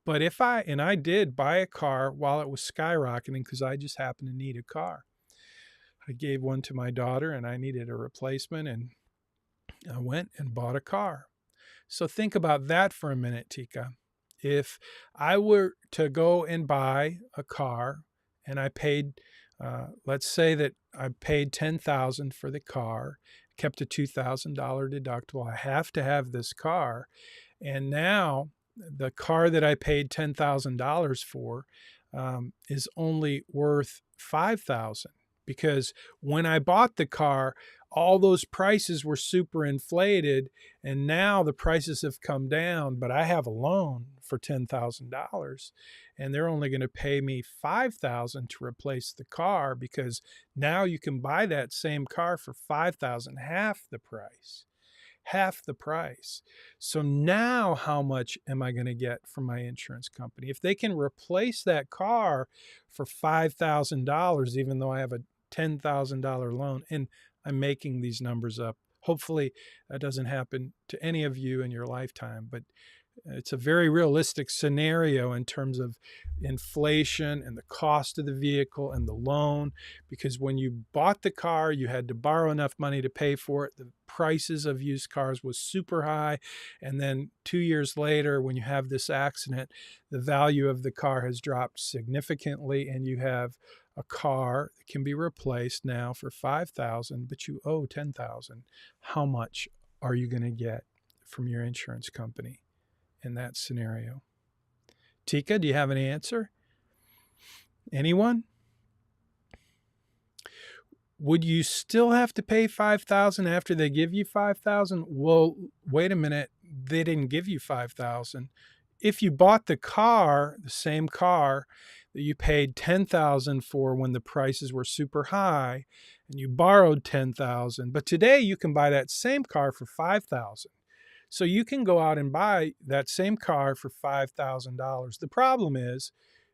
But I did buy a car while it was skyrocketing because I just happened to need a car. I gave one to my daughter and I needed a replacement, and I went and bought a car. So think about that for a minute, Tika. If I were to go and buy a car and I paid, let's say that I paid $10,000 for the car, kept a $2,000 deductible. I have to have this car. And now the car that I paid $10,000 for is only worth $5,000, because when I bought the car, all those prices were super inflated, and now the prices have come down, but I have a loan for $10,000 and they're only going to pay me $5,000 to replace the car, because now you can buy that same car for $5,000, half the price. half the price. So now how much am I going to get from my insurance company? If they can replace that car for $5,000, even though I have a $10,000 loan, and I'm making these numbers up. Hopefully that doesn't happen to any of you in your lifetime, but it's a very realistic scenario in terms of inflation and the cost of the vehicle and the loan, because when you bought the car, you had to borrow enough money to pay for it. The prices of used cars was super high. And then 2 years later, when you have this accident, the value of the car has dropped significantly, and you have a car that can be replaced now for $5,000, but you owe $10,000. How much are you going to get from your insurance company in that scenario? Tika, do you have an answer? Anyone? Would you still have to pay $5,000 after they give you $5,000? Well, wait a minute. They didn't give you $5,000. If you bought the car, the same car that you paid $10,000 for when the prices were super high, and you borrowed $10,000, but today you can buy that same car for $5,000. So you can go out and buy that same car for $5,000. The problem is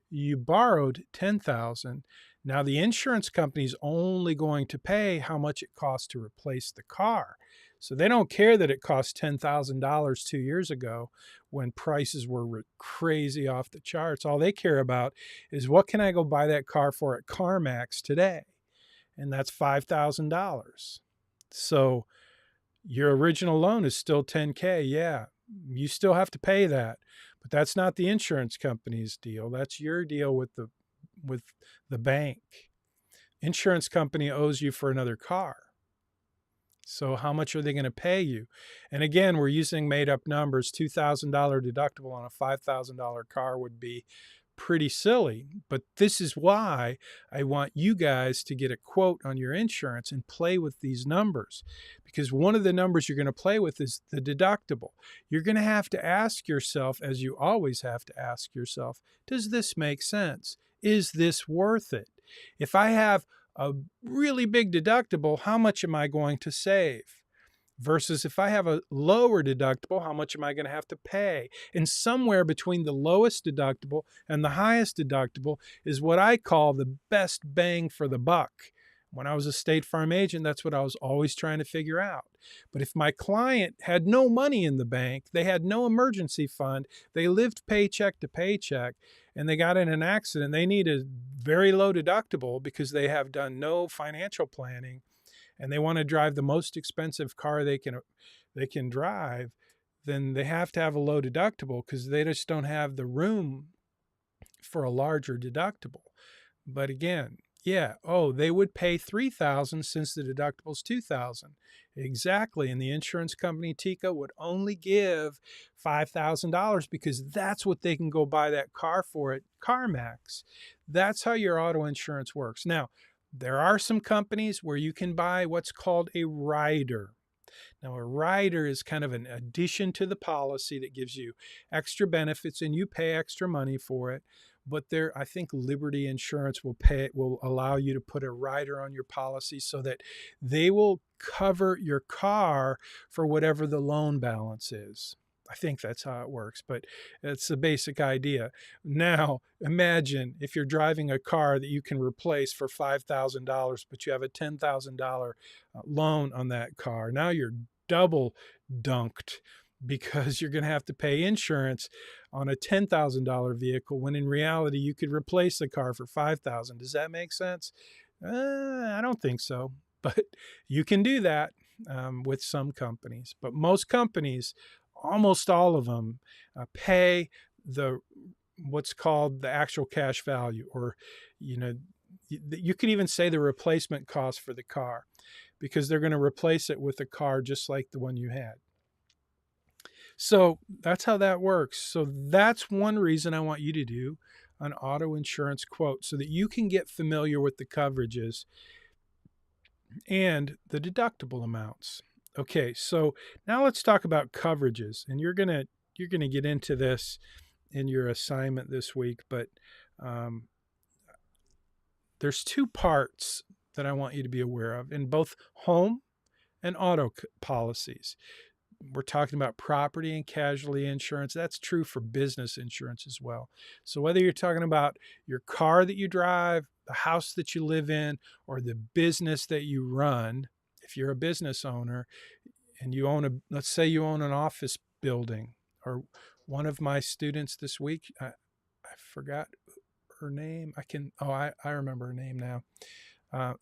you borrowed $10,000. Now the insurance company is only going to pay how much it costs to replace the car. So they don't care that it cost $10,000 2 years ago when prices were crazy off the charts. All they care about is, what can I go buy that car for at CarMax today? And that's $5,000. So your original loan is still $10K. Yeah, you still have to pay that, but that's not the insurance company's deal. That's your deal with the bank. Insurance company owes you for another car. So how much are they going to pay you? And again, we're using made up numbers. $2,000 deductible on a $5,000 car would be pretty silly, but this is why I want you guys to get a quote on your insurance and play with these numbers, because one of the numbers you're going to play with is the deductible. You're going to have to ask yourself, as you always have to ask yourself, does this make sense? Is this worth it? If I have a really big deductible, how much am I going to save? Versus if I have a lower deductible, how much am I going to have to pay? And somewhere between the lowest deductible and the highest deductible is what I call the best bang for the buck. When I was a State Farm agent, that's what I was always trying to figure out. But if my client had no money in the bank, they had no emergency fund, they lived paycheck to paycheck, and they got in an accident, they need a very low deductible because they have done no financial planning, and they want to drive the most expensive car they can drive, then they have to have a low deductible because they just don't have the room for a larger deductible. But again, yeah, they would pay $3,000 since the deductible's $2,000. Exactly. And the insurance company, Tika, would only give $5,000 because that's what they can go buy that car for at CarMax. That's how your auto insurance works. Now, there are some companies where you can buy what's called a rider. Now, a rider is kind of an addition to the policy that gives you extra benefits, and you pay extra money for it. But I think Liberty Insurance will allow you to put a rider on your policy so that they will cover your car for whatever the loan balance is. I think that's how it works, but it's the basic idea. Now, imagine if you're driving a car that you can replace for $5,000, but you have a $10,000 loan on that car. Now you're double dunked because you're going to have to pay insurance on a $10,000 vehicle when in reality you could replace the car for $5,000. Does that make sense? I don't think so, but you can do that with some companies. But most companies, almost all of them, pay what's called the actual cash value, or you could even say the replacement cost for the car, because they're going to replace it with a car just like the one you had. So that's how that works. So that's one reason I want you to do an auto insurance quote, so that you can get familiar with the coverages and the deductible amounts. Okay, so now let's talk about coverages, and you're gonna get into this in your assignment this week, but there's two parts that I want you to be aware of in both home and auto policies. we're talking about property and casualty insurance. That's true for business insurance as well. So whether you're talking about your car that you drive, the house that you live in, or the business that you run, if you're a business owner and you own let's say you own an office building, or one of my students this week, I forgot her name. I remember her name now.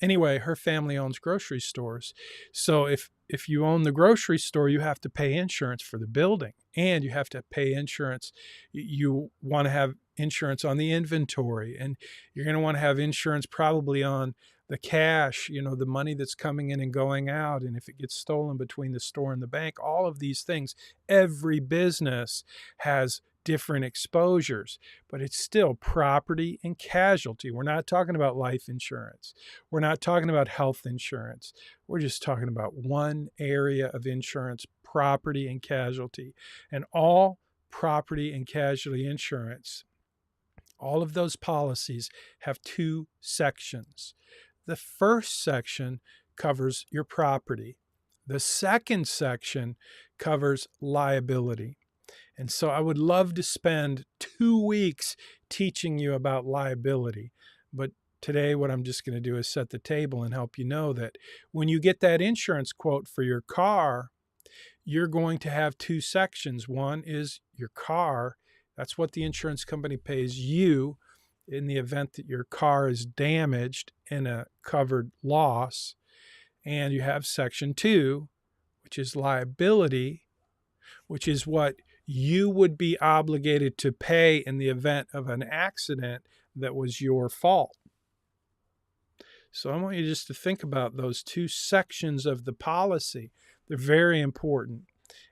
Anyway, her family owns grocery stores. So if you own the grocery store, you have to pay insurance for the building, and you have to pay insurance. You want to have insurance on the inventory, and you're going to want to have insurance probably on the cash, the money that's coming in and going out. And if it gets stolen between the store and the bank, all of these things, every business has different exposures, but it's still property and casualty. We're not talking about life insurance. We're not talking about health insurance. We're just talking about one area of insurance, property and casualty. And all property and casualty insurance, all of those policies have two sections. The first section covers your property. The second section covers liability. And so I would love to spend 2 weeks teaching you about liability. But today, what I'm just going to do is set the table and help you know that when you get that insurance quote for your car, you're going to have two sections. One is your car. That's what the insurance company pays you in the event that your car is damaged in a covered loss. And you have section 2, which is liability, which is what you would be obligated to pay in the event of an accident that was your fault. So I want you just to think about those two sections of the policy. They're very important.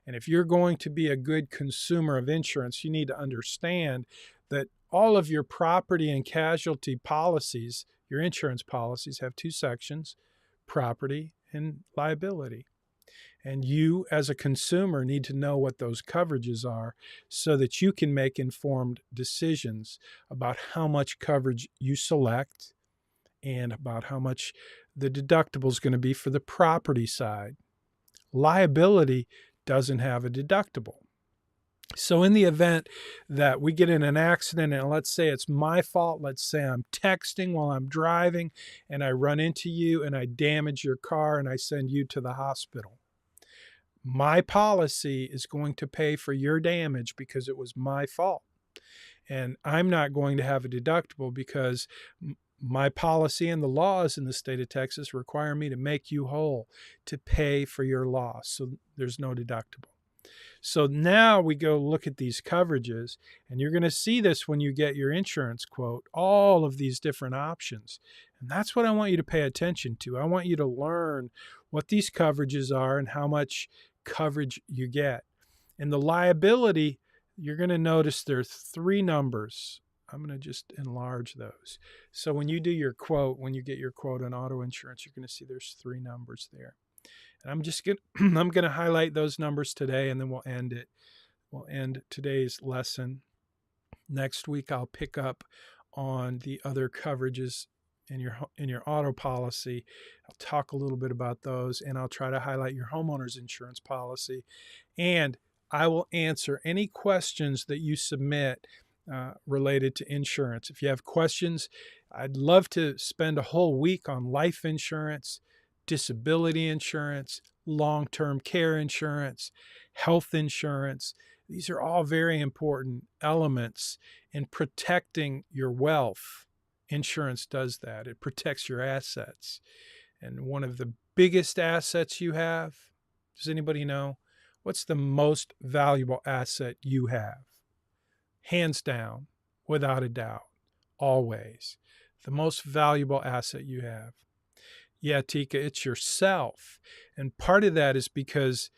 And if you're going to be a good consumer of insurance, you need to understand that all of your property and casualty policies, your insurance policies, have two sections, property and liability. And you, as a consumer, need to know what those coverages are so that you can make informed decisions about how much coverage you select and about how much the deductible is going to be for the property side. Liability doesn't have a deductible. So in the event that we get in an accident, and let's say it's my fault, let's say I'm texting while I'm driving and I run into you and I damage your car and I send you to the hospital. My policy is going to pay for your damage because it was my fault. And I'm not going to have a deductible because my policy and the laws in the state of Texas require me to make you whole, to pay for your loss. So there's no deductible. So now we go look at these coverages, and you're going to see this when you get your insurance quote, all of these different options. And that's what I want you to pay attention to. I want you to learn what these coverages are and how much coverage you get. In the liability, you're going to notice there are 3 numbers. I'm going to just enlarge those. So when you do your quote, when you get your quote on auto insurance, you're going to see there's 3 numbers there. And I'm going to highlight those numbers today, and then we'll end it. We'll end today's lesson. Next week, I'll pick up on the other coverages in your auto policy. I'll talk a little bit about those, and I'll try to highlight your homeowner's insurance policy. And I will answer any questions that you submit related to insurance. If you have questions, I'd love to spend a whole week on life insurance, disability insurance, long-term care insurance, health insurance. These are all very important elements in protecting your wealth. Insurance does that. It protects your assets. And one of the biggest assets you have, does anybody know? What's the most valuable asset you have? Hands down, without a doubt, always. The most valuable asset you have. Yeah, Tika, it's yourself. And part of that is because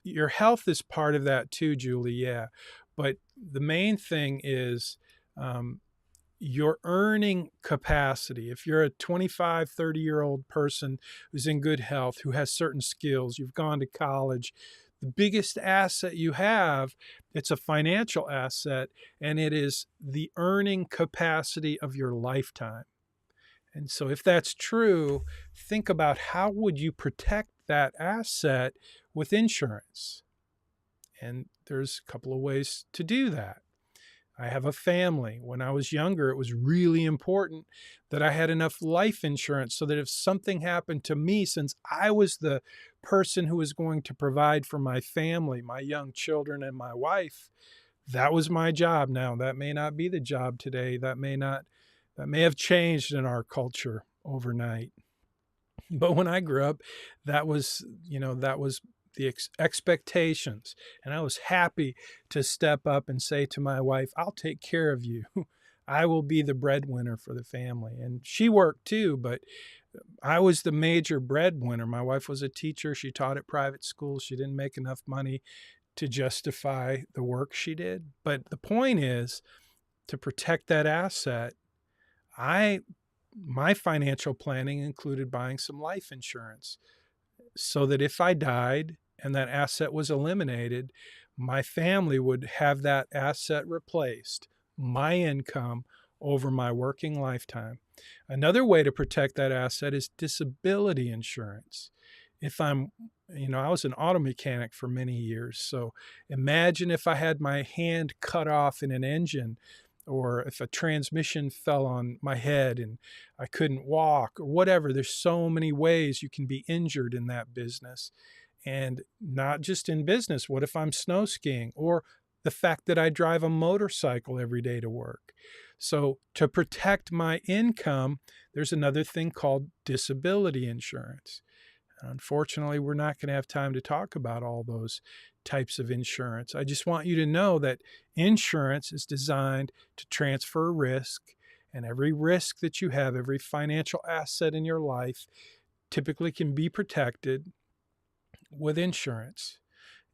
your health is part of that too, Julie, yeah. But the main thing is your earning capacity. If you're a 25, 30-year-old person who's in good health, who has certain skills, you've gone to college, the biggest asset you have, it's a financial asset, and it is the earning capacity of your lifetime. And so if that's true, think about how would you protect that asset with insurance. And there's a couple of ways to do that. I have a family. When I was younger, it was really important that I had enough life insurance so that if something happened to me, since I was the person who was going to provide for my family, my young children, and my wife, that was my job. Now, that may not be the job today. That may have changed in our culture overnight. But when I grew up, that was the expectations. And I was happy to step up and say to my wife, I'll take care of you. I will be the breadwinner for the family. And she worked too, but I was the major breadwinner. My wife was a teacher. She taught at private schools. She didn't make enough money to justify the work she did. But the point is, to protect that asset, my financial planning included buying some life insurance so that if I died and that asset was eliminated, my family would have that asset replaced, my income over my working lifetime. Another way to protect that asset is disability insurance. If I was an auto mechanic for many years. So imagine if I had my hand cut off in an engine, or if a transmission fell on my head and I couldn't walk, or whatever. There's so many ways you can be injured in that business. And not just in business. What if I'm snow skiing? Or the fact that I drive a motorcycle every day to work. So to protect my income, there's another thing called disability insurance. Unfortunately, we're not going to have time to talk about all those types of insurance. I just want you to know that insurance is designed to transfer risk, and every risk that you have, every financial asset in your life, typically can be protected with insurance.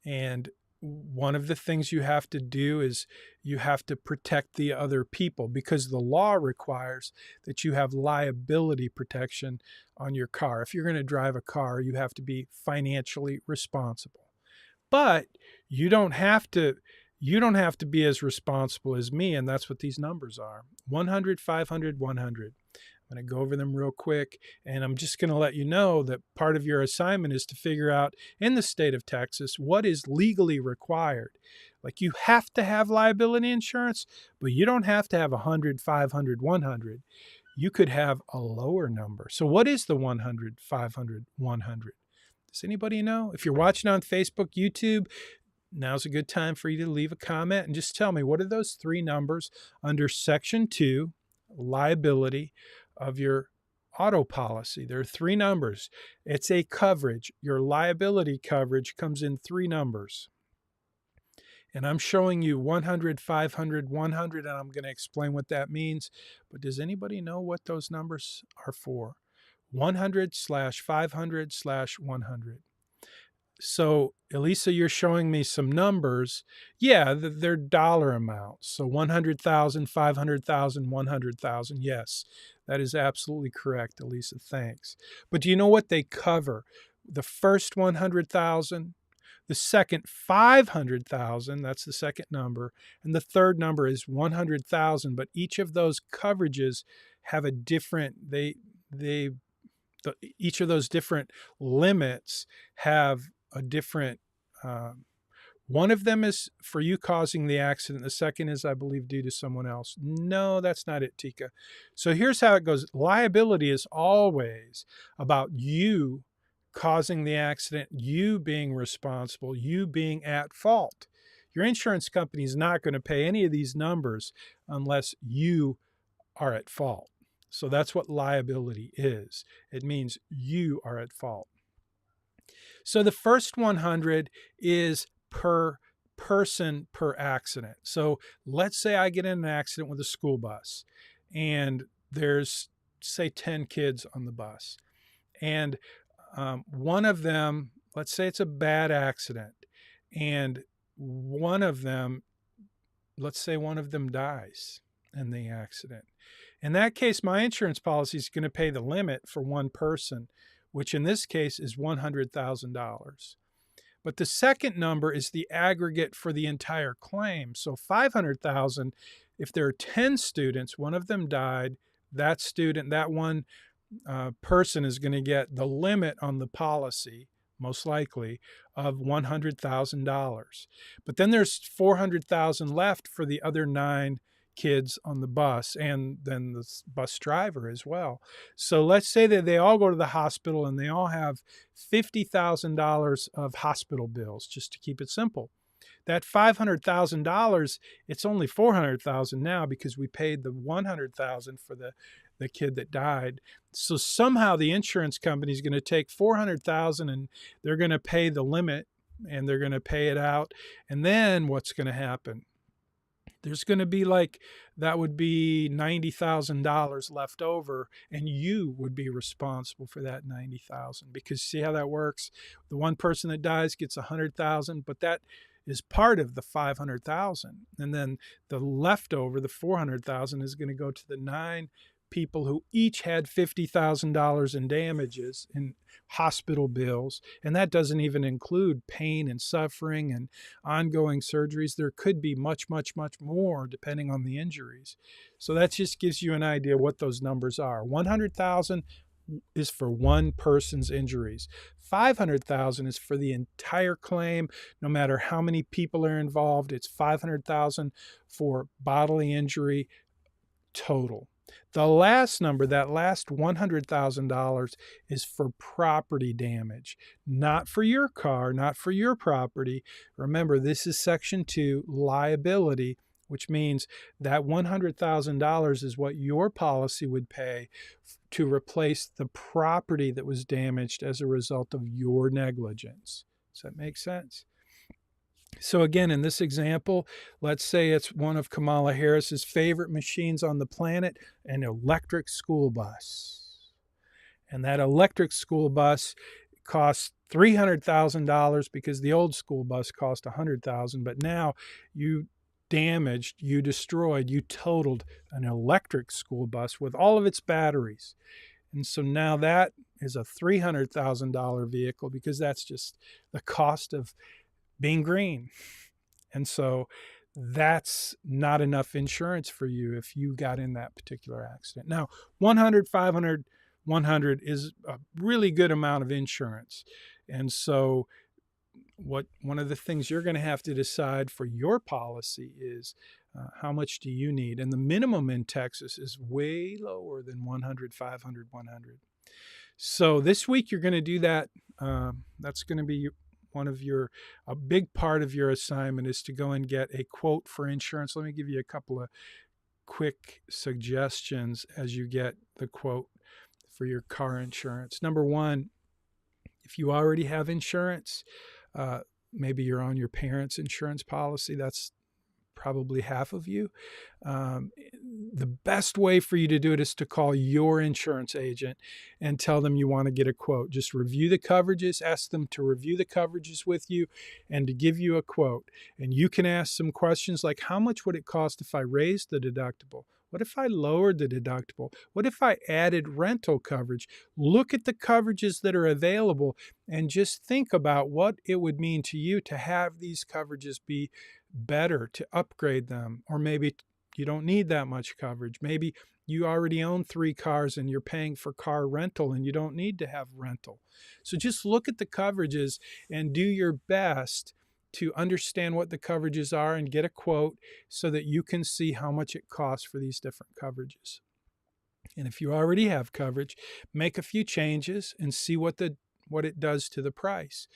And one of the things you have to do is you have to protect the other people, because the law requires that you have liability protection on your car. If you're going to drive a car, you have to be financially responsible. But you don't have to be as responsible as me, and that's what these numbers are. 100, 500, 100. I'm going to go over them real quick, and I'm just going to let you know that part of your assignment is to figure out, in the state of Texas, what is legally required. Like, you have to have liability insurance, but you don't have to have 100, 500, 100. You could have a lower number. So what is the 100, 500, 100? Does anybody know? If you're watching on Facebook, YouTube, now's a good time for you to leave a comment and just tell me, what are those three numbers under Section 2, liability, of your auto policy? There are three numbers. It's a coverage. Your liability coverage comes in three numbers. And I'm showing you 100, 500, 100, and I'm going to explain what that means. But does anybody know what those numbers are for? 100/500/100. So, Elisa, you're showing me some numbers. Yeah, they're dollar amounts. So 100,000, 500,000, 100,000. Yes, that is absolutely correct, Elisa. Thanks. But do you know what they cover? The first 100,000, the second 500,000, that's the second number, and the third number is 100,000. But each of those coverages have a different, each of those different limits have a different, one of them is for you causing the accident. The second is, I believe, due to someone else. No, that's not it, Tika. So here's how it goes. Liability is always about you causing the accident, you being responsible, you being at fault. Your insurance company is not going to pay any of these numbers unless you are at fault. So that's what liability is. It means you are at fault. So the first 100 is per person per accident. So let's say I get in an accident with a school bus, and there's, say, 10 kids on the bus. And one of them, let's say it's a bad accident, and let's say one of them dies in the accident. In that case, my insurance policy is going to pay the limit for one person, which in this case is $100,000. But the second number is the aggregate for the entire claim. So 500,000, if there are 10 students, one of them died, that one person is going to get the limit on the policy, most likely, of $100,000. But then there's 400,000 left for the other 9 kids on the bus and then the bus driver as well. So let's say that they all go to the hospital and they all have $50,000 of hospital bills, just to keep it simple. That $500,000, it's only $400,000 now because we paid the $100,000 for the kid that died. So somehow the insurance company is going to take $400,000 and they're going to pay the limit and they're going to pay it out. And then what's going to happen? There's going to be that would be $90,000 left over, and you would be responsible for that $90,000, because see how that works? The one person that dies gets $100,000, but that is part of the $500,000, and then the leftover, the $400,000, is going to go to the 9 people who each had $50,000 in damages in hospital bills. And that doesn't even include pain and suffering and ongoing surgeries. There could be much, much, much more depending on the injuries. So that just gives you an idea what those numbers are. 100,000 is for one person's injuries. 500,000 is for the entire claim, no matter how many people are involved. It's 500,000 for bodily injury total. The last number, that last $100,000, is for property damage, not for your car, not for your property. Remember, this is Section 2, liability, which means that $100,000 is what your policy would pay to replace the property that was damaged as a result of your negligence. Does that make sense? So again, in this example, let's say it's one of Kamala Harris's favorite machines on the planet, an electric school bus. And that electric school bus costs $300,000 because the old school bus cost $100,000. But now you damaged, you destroyed, you totaled an electric school bus with all of its batteries. And so now that is a $300,000 vehicle, because that's just the cost of being green. And so that's not enough insurance for you if you got in that particular accident. Now, 100, 500, 100 is a really good amount of insurance. And so one of the things you're going to have to decide for your policy is how much do you need? And the minimum in Texas is way lower than 100, 500, 100. So this week you're going to do that. That's going to be a big part of your assignment is to go and get a quote for insurance. Let me give you a couple of quick suggestions as you get the quote for your car insurance. Number one, if you already have insurance, maybe you're on your parents' insurance policy. That's probably half of you. The best way for you to do it is to call your insurance agent and tell them you want to get a quote. Just review the coverages, ask them to review the coverages with you and to give you a quote. And you can ask some questions like, how much would it cost if I raised the deductible? What if I lowered the deductible? What if I added rental coverage? Look at the coverages that are available and just think about what it would mean to you to have these coverages be better, to upgrade them. Or maybe you don't need that much coverage. Maybe you already own 3 cars and you're paying for car rental and you don't need to have rental. So just look at the coverages and do your best to understand what the coverages are and get a quote so that you can see how much it costs for these different coverages. And if you already have coverage, make a few changes and see what it does to the price.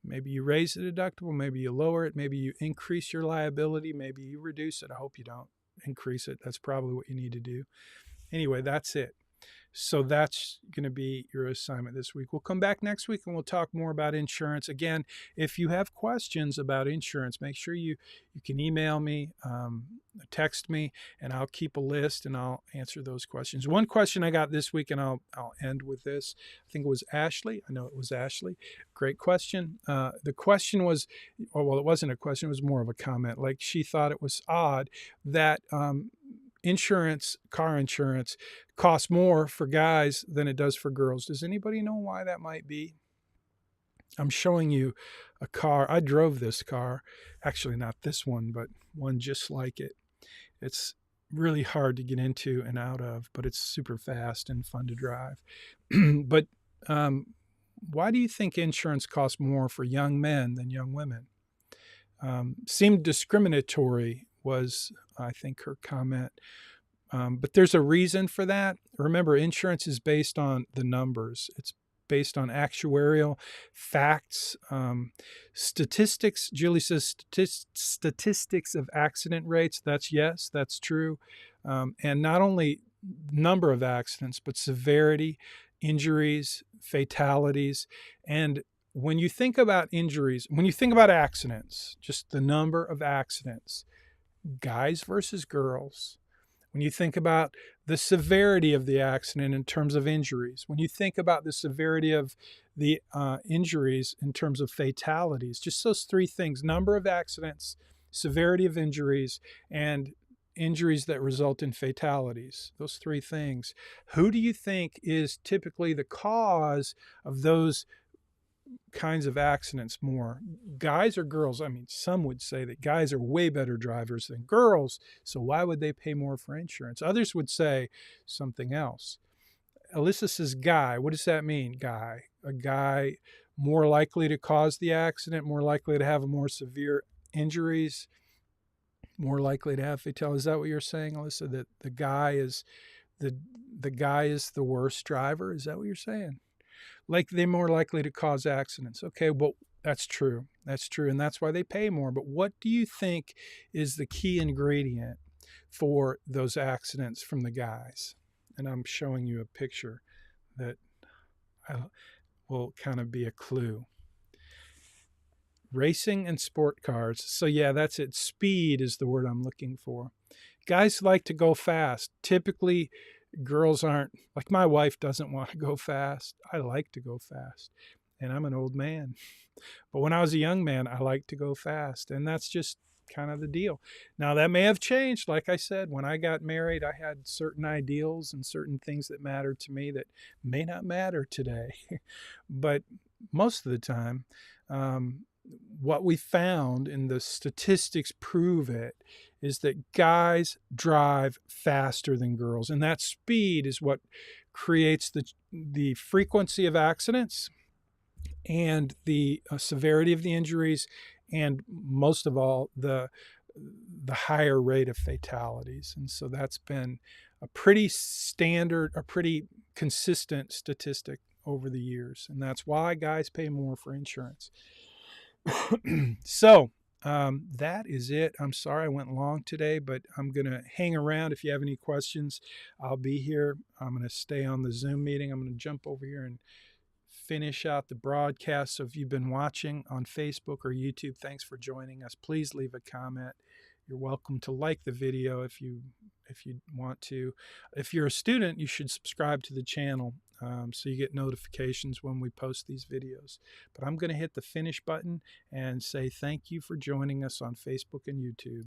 Maybe you raise the deductible, maybe you lower it, maybe you increase your liability, maybe you reduce it. I hope you don't increase it. That's probably what you need to do. Anyway, that's it. So that's going to be your assignment this week. We'll come back next week and we'll talk more about insurance. Again, if you have questions about insurance, make sure you can email me, text me, and I'll keep a list and I'll answer those questions. One question I got this week, and I'll end with this. I think it was Ashley. I know it was Ashley. Great question. The question was, well, it wasn't a question. It was more of a comment. Like, she thought it was odd that car insurance costs more for guys than it does for girls. Does anybody know why that might be? I'm showing you a car. I drove this car. Actually, not this one, but one just like it. It's really hard to get into and out of, but it's super fast and fun to drive. But why do you think insurance costs more for young men than young women? Seemed discriminatory was, I think, her comment. But there's a reason for that. Remember, insurance is based on the numbers. It's based on actuarial facts, statistics. Julie says statistics of accident rates. Yes, that's true. And not only number of accidents, but severity, injuries, fatalities. And when you think about injuries, when you think about accidents, just the number of accidents, guys versus girls, when you think about the severity of the accident in terms of injuries, when you think about the severity of the injuries in terms of fatalities, just those three things: number of accidents, severity of injuries, and injuries that result in fatalities, those three things. Who do you think is typically the cause of those kinds of accidents more, guys or girls? I mean, some would say that guys are way better drivers than girls, so why would they pay more for insurance? Others would say something else. Alyssa says guy. What does that mean, guy? A guy more likely to cause the accident, more likely to have more severe injuries, more likely to have fatalities. Is that what you're saying, Alyssa? That the guy is the worst driver? Is that what you're saying? Like they're more likely to cause accidents. Okay, well, that's true. That's true. And that's why they pay more. But what do you think is the key ingredient for those accidents from the guys? And I'm showing you a picture that will kind of be a clue. Racing and sport cars. So yeah, that's it. Speed is the word I'm looking for. Guys like to go fast. Typically, girls aren't. Like my wife doesn't want to go fast. I like to go fast. And I'm an old man. But when I was a young man, I liked to go fast. And that's just kind of the deal. Now, that may have changed. Like I said, when I got married, I had certain ideals and certain things that mattered to me that may not matter today. But most of the time, what we found, and the statistics prove it, is that guys drive faster than girls. And that speed is what creates the frequency of accidents and the severity of the injuries, and most of all, the higher rate of fatalities. And so that's been a pretty standard, a pretty consistent statistic over the years. And that's why guys pay more for insurance. So that is it. I'm sorry I went long today, but I'm going to hang around. If you have any questions, I'll be here. I'm going to stay on the Zoom meeting. I'm going to jump over here and finish out the broadcast. So if you've been watching on Facebook or YouTube, thanks for joining us. Please leave a comment. You're welcome to like the video if you want to. If you're a student, you should subscribe to the channel so you get notifications when we post these videos. But I'm going to hit the finish button and say thank you for joining us on Facebook and YouTube.